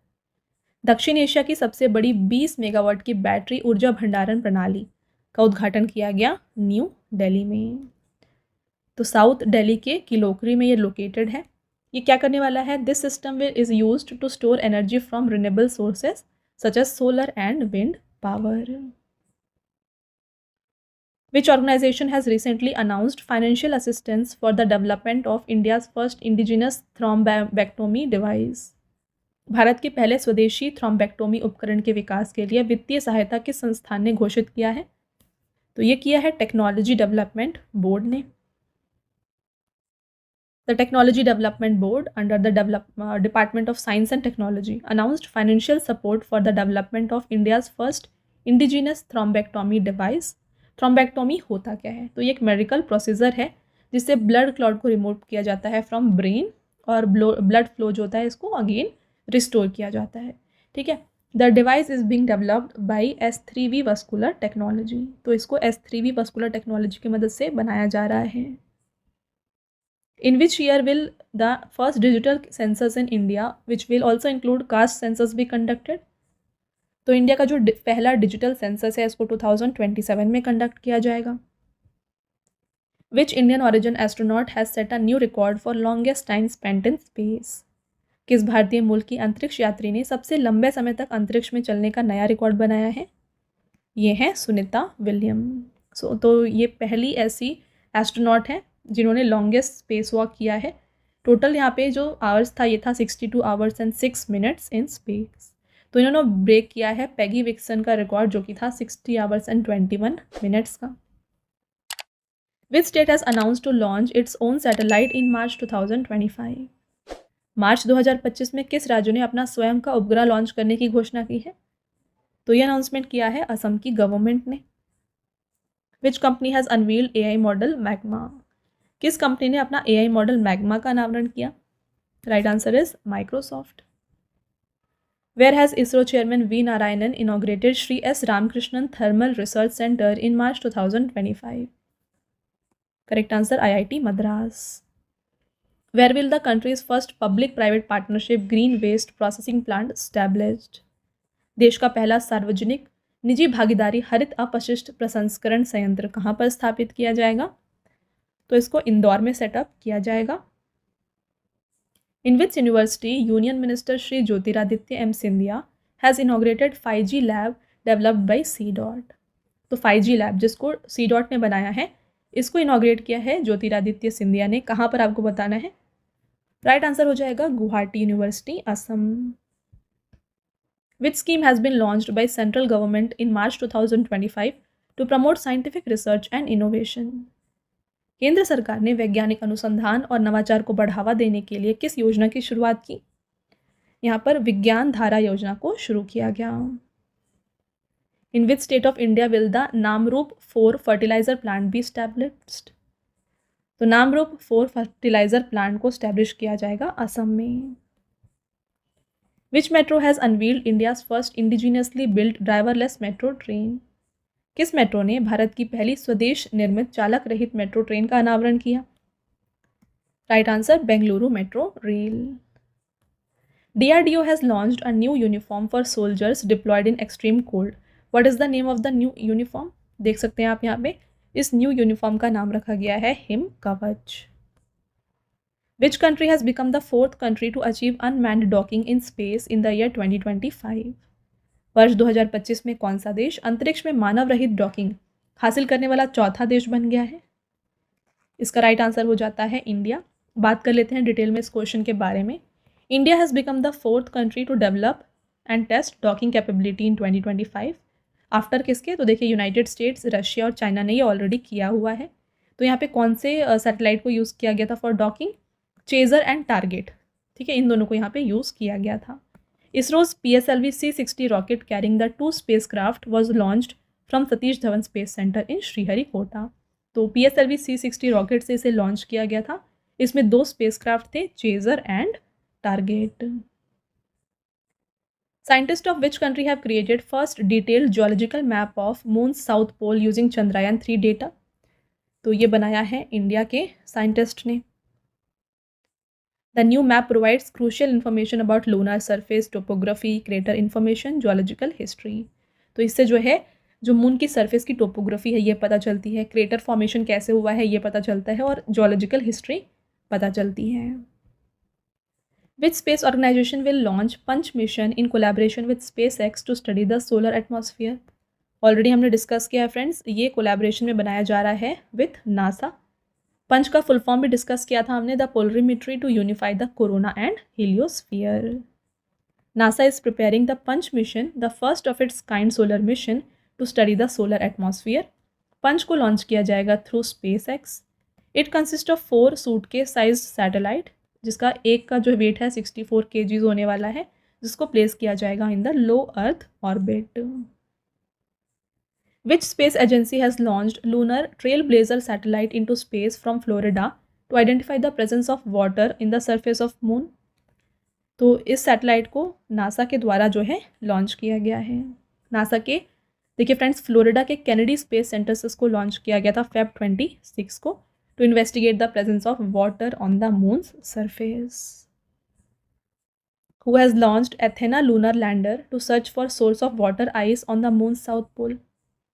दक्षिण एशिया की सबसे बड़ी 20 मेगावाट की बैटरी ऊर्जा भंडारण प्रणाली का उद्घाटन किया गया न्यू दिल्ली में। तो साउथ दिल्ली के किलोकरी में ये लोकेटेड है। ये क्या करने वाला है? This system is used to store energy from renewable sources such as solar and wind power. Which organization has recently announced financial assistance for the development of India's first indigenous thrombectomy device? Bharat के पहले स्वदेशी thrombectomy उपकरण के विकास के लिए वित्तीय सहायता किस संस्थान ने घोषित किया है? तो ये किया है टेक्नोलॉजी डेवलपमेंट बोर्ड ने। The Technology Development Board under the Department of Science and Technology announced financial support for the development of India's first indigenous thrombectomy device. Thrombectomy होता क्या है? तो ये एक मेडिकल प्रोसीजर है जिससे ब्लड क्लॉट को रिमूव किया जाता है फ्रॉम ब्रेन और ब्लड फ्लो जो होता है इसको अगेन रिस्टोर किया जाता है। ठीक है। The device is being developed by S3V vascular technology. तो इसको S3V वस्कुलर टेक्नोलॉजी की मदद से बनाया जा रहा है। In which year will the first digital census in India, which will also include caste census, be conducted? तो इंडिया का जो पहला डिजिटल सेंसस है इसको 2027 में कंडक्ट किया जाएगा। Which Indian origin astronaut has set a new record for longest time spent in space? किस भारतीय मूल की अंतरिक्ष यात्री ने सबसे लंबे समय तक अंतरिक्ष में चलने का नया रिकॉर्ड बनाया है? ये है सुनीता विलियम्स। तो ये पहली ऐसी एस्ट्रोनॉट है जिन्होंने लॉन्गेस्ट स्पेस वॉक किया है। टोटल यहाँ पे जो आवर्स था ये था 62 hours and 6 minutes in space. तो इन्होंने ब्रेक किया है पैगी विक्सन का रिकॉर्ड जो कि था 60 आवर्स एंड 21 मिनट्स का। Which state has announce to launch its own satellite in March 2025? मार्च 2025 में किस राज्य ने अपना स्वयं का उपग्रह लॉन्च करने की घोषणा की है? तो ये अनाउंसमेंट किया है असम की गवर्नमेंट ने। Which company has unveiled AI model magma? किस कंपनी ने अपना AI मॉडल मैग्मा का अनावरण किया? Right answer is Microsoft. Where has ISRO chairman V. Narayanan inaugurated Sri S. Ramakrishnan Thermal Research Center in March 2025? Correct answer IIT Madras. Where will the country's first public-private partnership green waste processing plant established? देश का पहला सार्वजनिक निजी भागीदारी हरित अपशिष्ट प्रसंस्करण संयंत्र कहाँ पर स्थापित किया जाएगा? तो इसको इंदौर में सेटअप किया जाएगा। In which university Union Minister Shri Jyotiraditya M. Scindia has inaugurated 5G lab developed by C-DOT? तो 5G लैब जिसको C-DOT ने बनाया है इसको इनॉग्रेट किया है ज्योतिरादित्य सिंधिया ने। कहाँ पर आपको बताना है? राइट आंसर हो जाएगा Guwahati university, Assam. Which scheme has been launched by central government in March 2025 to promote scientific research and innovation? केंद्र सरकार ने वैज्ञानिक अनुसंधान और नवाचार को बढ़ावा देने के लिए किस योजना की शुरुआत की? यहाँ पर विज्ञान धारा योजना को शुरू किया गया। In which state of India will the Namrup 4 fertiliser plant be established? तो नामरूप 4 फर्टिलाइजर प्लांट को स्टैब्लिश किया जाएगा असम में। Which metro has unveiled India's first indigenously built driverless metro train? किस मेट्रो ने भारत की पहली स्वदेश निर्मित चालक रहित मेट्रो ट्रेन का अनावरण किया? Right answer Bengaluru metro rail. DRDO has launched a new uniform for soldiers deployed in extreme cold. What is the name of the new uniform? देख सकते हैं आप यहाँ पे इस न्यू यूनिफॉर्म का नाम रखा गया है हिम कवच। Which country has become the 4th country to achieve unmanned docking in space in the year 2025? वर्ष 2025 में कौन सा देश अंतरिक्ष में मानव रहित डॉकिंग हासिल करने वाला चौथा देश बन गया है? इसका राइट आंसर हो जाता है इंडिया। बात कर लेते हैं डिटेल में इस क्वेश्चन के बारे में। India has become the 4th country to develop and test docking capability in 2025। After किसके? तो देखिए यूनाइटेड स्टेट्स, रशिया और चाइना ने ये ऑलरेडी किया हुआ है। तो यहाँ पे कौन से सैटेलाइट को यूज़ किया गया था for docking? Chaser and target, ठीक है, इन दोनों को यहाँ पे यूज़ किया गया था। इसरो's PSLV C-60 rocket carrying the 2 spacecraft was launched from Satish Dhawan space centre in Sriharikota. तो PSLV C-60 रॉकेट से इसे लॉन्च किया गया था। इसमें 2 स्पेसक्राफ्ट थे, chaser and target. Scientists of which country have created first detailed geological map of Moon's south pole using Chandrayaan-3 data? तो ये बनाया है इंडिया के साइंटिस्ट ने। The new map provides crucial information about lunar surface, topography, crater information, geological history। तो इससे जो है जो मून की सरफेस की टोपोग्राफी है ये पता चलती है, क्रेटर फॉर्मेशन कैसे हुआ है ये पता चलता है और जियोलॉजिकल हिस्ट्री पता चलती है। Which space organization will launch punch mission in collaboration with SpaceX to study the solar atmosphere? Already हमने डिस्कस किया है फ्रेंड्स, ये कोलैबोरेशन में बनाया जा रहा है विथ नासा। पंच का फुल फॉर्म भी डिस्कस किया था हमने, the polarimetry to unify the corona and heliosphere. NASA is preparing the punch mission, the first of its kind solar mission to study the solar atmosphere. PUNCH को launch किया जाएगा through SpaceX। It consist of 4 suitcase size satellite, जिसका एक का जो wait है 64 kg होने वाला है, जिसको प्लेस किया जाएगा in the low earth orbit. Which space agency has launched Lunar Trailblazer satellite into space from Florida to identify the presence of water in the surface of moon? तो इस satellite को NASA के द्वारा जो है launch किया गया है। नासा के देखिए फ्रेंड्स, फ्लोरिडा के कैनेडी स्पेस सेंटर से इसको लॉन्च किया गया था Feb 26 को, to investigate the presence of water on the moon's surface. Who has launched Athena lunar lander to search for source of water ice on the moon's south pole?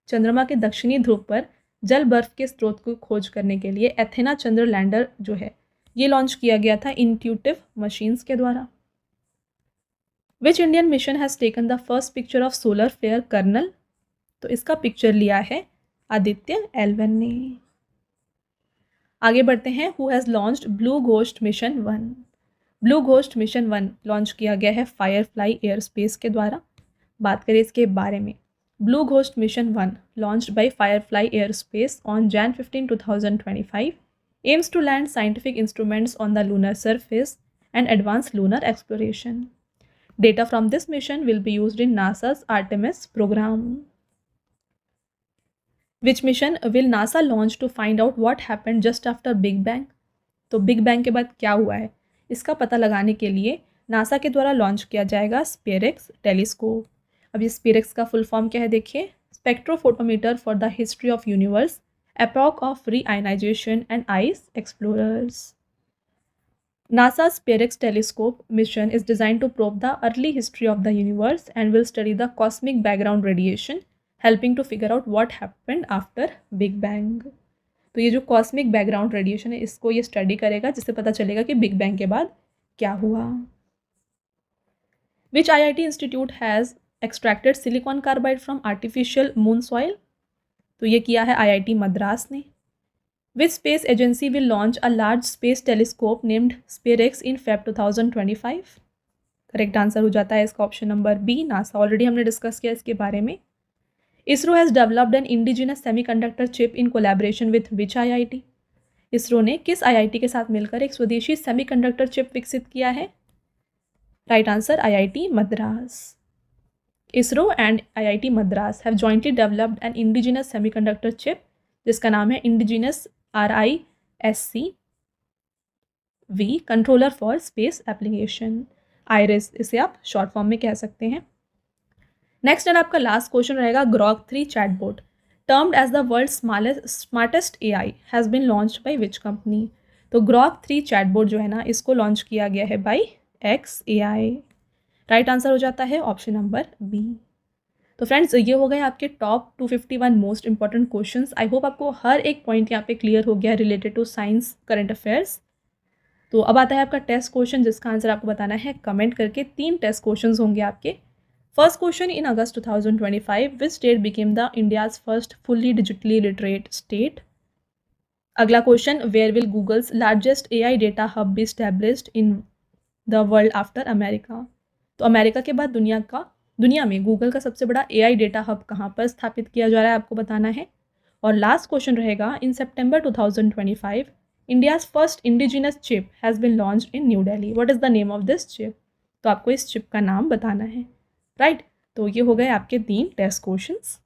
चंद्रमा के दक्षिणी ध्रुव पर जल बर्फ के स्रोत को खोज करने के लिए एथेना चंद्र लैंडर जो है ये लॉन्च किया गया था इंट्यूटिव मशीन्स के द्वारा। Which Indian mission has taken the first picture of solar flare kernel? तो इसका पिक्चर लिया है आदित्य L1 ने। आगे बढ़ते हैं, who has launched Blue Ghost mission 1? Blue Ghost mission 1 launch किया गया है फायरफ्लाई एयरस्पेस के द्वारा। बात करें इसके बारे में, Blue Ghost Mission 1, launched by Firefly Aerospace on Jan 15, 2025, aims to land scientific instruments on the lunar surface and advance lunar exploration. Data from this mission will be used in NASA's Artemis program. Which mission will NASA launch to find out what happened just after Big Bang? तो Big Bang के बाद क्या हुआ है इसका पता लगाने के लिए नासा के द्वारा लॉन्च किया जाएगा स्पेरेक्स टेलीस्कोप। अब ये स्पेरेक्स का फुल फॉर्म क्या है देखिए, spectrophotometer for the history of universe, epoch of reionization and ice explorers. NASA SPHEREx telescope mission is designed to probe the early history of the universe and will study the cosmic background radiation, helping to figure out what happened after big bang. तो ये जो cosmic background radiation है इसको ये study करेगा, जिससे पता चलेगा कि बिग बैंग के बाद क्या हुआ। Which IIT institute has extracted silicon carbide from artificial moon soil? तो ये किया है IIT मद्रास ने। Which space agency will launch a large space telescope named SPHEREx in Feb 2025? Correct answer हो जाता है इसका option number B, NASA. Already हमने डिस्कस किया इसके बारे में। ISRO has developed an indigenous semiconductor chip in collaboration with which IIT? ISRO ने किस IIT के साथ मिलकर एक स्वदेशी सेमीकंडक्टर चिप विकसित किया है? Right answer IIT Madras. ISRO and IIT Madras have jointly developed an indigenous semiconductor chip जिसका नाम है Indigenous RISC V Controller for Space Application, IRIS इसे आप शॉर्ट फॉर्म में कह सकते हैं। नेक्स्ट एंड आपका लास्ट क्वेश्चन रहेगा, Grok 3 chatbot termed as the world's smartest AI has been launched by which company? तो Grok 3 चैटबॉट जो है ना इसको लॉन्च किया गया है बाई XAI। राइट आंसर हो जाता है ऑप्शन नंबर बी। तो फ्रेंड्स ये हो गए आपके top 251 most important questions. I hope आपको हर एक पॉइंट यहाँ पे क्लियर हो गया related to science current affairs. तो अब आता है आपका टेस्ट क्वेश्चन, जिसका आंसर आपको बताना है कमेंट करके। 3 टेस्ट क्वेश्चंस होंगे आपके। First question, in August 2025 which state became the India's first fully digitally literate state? अगला question, where will Google's largest AI data hub be established in the world after America? तो America के बाद दुनिया में Google का सबसे बड़ा AI data hub कहाँ पर स्थापित किया जा रहा है, आपको बताना है। और लास्ट क्वेश्चन रहेगा, इन September 2025 India's first indigenous chip has been launched in new Delhi, what is the name of this chip. तो आपको इस चिप का नाम बताना है, राइट। तो ये हो गए आपके 3 टेस्ट क्वेश्चंस।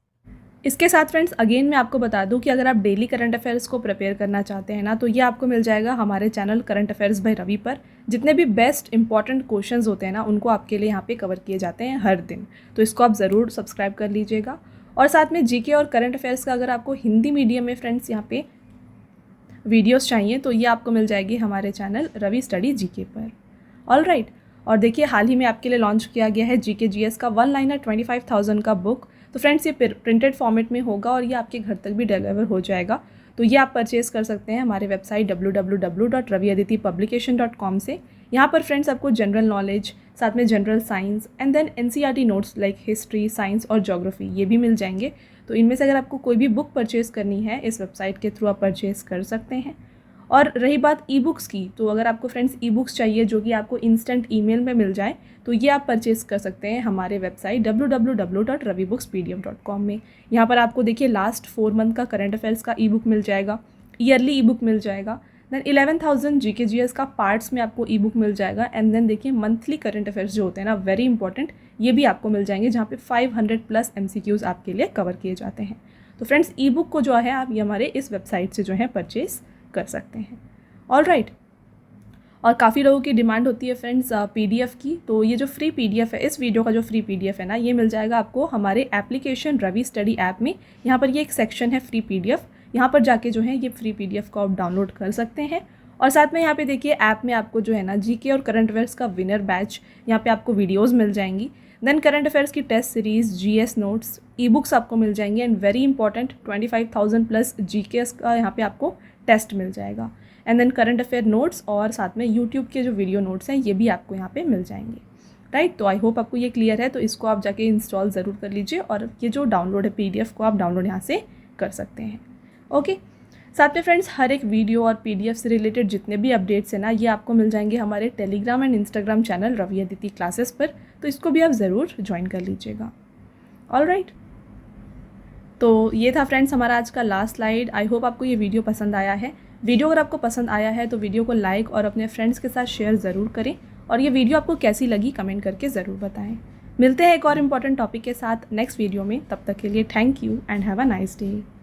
इसके साथ फ्रेंड्स अगेन मैं आपको बता दूं कि अगर आप डेली करंट अफेयर्स को प्रिपेयर करना चाहते हैं ना, तो ये आपको मिल जाएगा हमारे channel current affairs by Ravi पर। जितने भी बेस्ट इंपॉर्टेंट क्वेश्चंस होते हैं ना, उनको आपके लिए यहाँ पे कवर किए जाते हैं हर दिन। तो इसको आप ज़रूर सब्सक्राइब कर लीजिएगा। और साथ में जीके और करंट अफेयर्स का अगर आपको हिंदी मीडियम में फ्रेंड्स यहाँ पे वीडियोज़ चाहिए, तो ये आपको मिल जाएगी हमारे चैनल रवि स्टडी जीके पर। All right. और देखिए हाल ही में आपके लिए लॉन्च किया गया है जीके जीएस का 1 लाइनर 25,000 का बुक। तो फ्रेंड्स ये प्रिंटेड फॉर्मेट में होगा और ये आपके घर तक भी डिलीवर हो जाएगा। तो ये आप परचेज़ कर सकते हैं हमारे वेबसाइट www.raviaditipublication.com से। यहाँ पर फ्रेंड्स आपको जनरल नॉलेज, साथ में general science and then NCERT notes like history, science और ज्योग्राफी ये भी मिल जाएंगे। तो इनमें से अगर आपको कोई भी बुक परचेज़ करनी है, इस वेबसाइट के थ्रू आप परचेज़ कर सकते हैं। और रही बात ई बुक्स की, तो अगर आपको फ्रेंड्स ई बुक्स चाहिए जो कि आपको इंस्टेंट ईमेल में मिल जाए, तो ये आप परचेज़ कर सकते हैं हमारे वेबसाइट www.ravibookspdm.com में। यहाँ पर आपको देखिए लास्ट 4 मंथ का करंट अफेयर्स का ई बुक मिल जाएगा, ईयरली ई बुक मिल जाएगा, देन 11,000 जीके जीएस का पार्ट्स में आपको ई बुक मिल जाएगा, एंड देन देखिए मंथली करंट अफेयर्स जो होते हैं ना, वेरी इंपॉर्टेंट, ये भी आपको मिल जाएंगे, जहाँ पे 500+ MCQs आपके लिए कवर किए जाते हैं। तो फ्रेंड्स ई बुक को जो है आप ये हमारे इस वेबसाइट से जो है परचेज़ कर सकते हैं। All right. और काफ़ी लोगों की डिमांड होती है फ्रेंड्स PDF की। तो ये जो फ्री PDF है, इस वीडियो का जो फ्री PDF है ना, ये मिल जाएगा आपको हमारे एप्लीकेशन रवि स्टडी ऐप में। यहाँ पर ये एक सेक्शन है फ्री PDF, यहाँ पर जाके जो है ये फ्री PDF को आप डाउनलोड कर सकते हैं। और साथ में यहाँ पे देखिए ऐप में आपको जो है ना जीके और करंट अफेयर्स का विनर बैच, यहाँ पे आपको वीडियोज़ मिल जाएंगी, देन करंट अफेयर्स की test series, GS notes, e books आपको मिल जाएंगी, एंड वेरी इंपॉर्टेंट 25,000+ GKs का यहाँ पे आपको टेस्ट मिल जाएगा, and then current affair notes और साथ में यूट्यूब के जो वीडियो नोट्स हैं ये भी आपको यहाँ पे मिल जाएंगे, राइट। तो आई होप आपको ये क्लियर है। तो इसको आप जाके इंस्टॉल ज़रूर कर लीजिए और ये जो डाउनलोड है PDF को आप डाउनलोड यहाँ से कर सकते हैं, ओके। साथ में फ्रेंड्स हर एक वीडियो और PDF से रिलेटेड जितने भी अपडेट्स हैं ना, ये आपको मिल जाएंगे हमारे Telegram and Instagram channel Ravi Aditi classes पर। तो इसको भी आप ज़रूर ज्वाइन कर लीजिएगा। All right. तो ये था फ्रेंड्स हमारा आज का लास्ट स्लाइड। आई होप आपको ये वीडियो पसंद आया है। वीडियो अगर आपको पसंद आया है तो वीडियो को लाइक और अपने फ्रेंड्स के साथ शेयर ज़रूर करें, और ये वीडियो आपको कैसी लगी कमेंट करके ज़रूर बताएं। मिलते हैं एक और इम्पॉर्टेंट टॉपिक के साथ नेक्स्ट वीडियो में। तब तक के लिए thank you and have a nice day.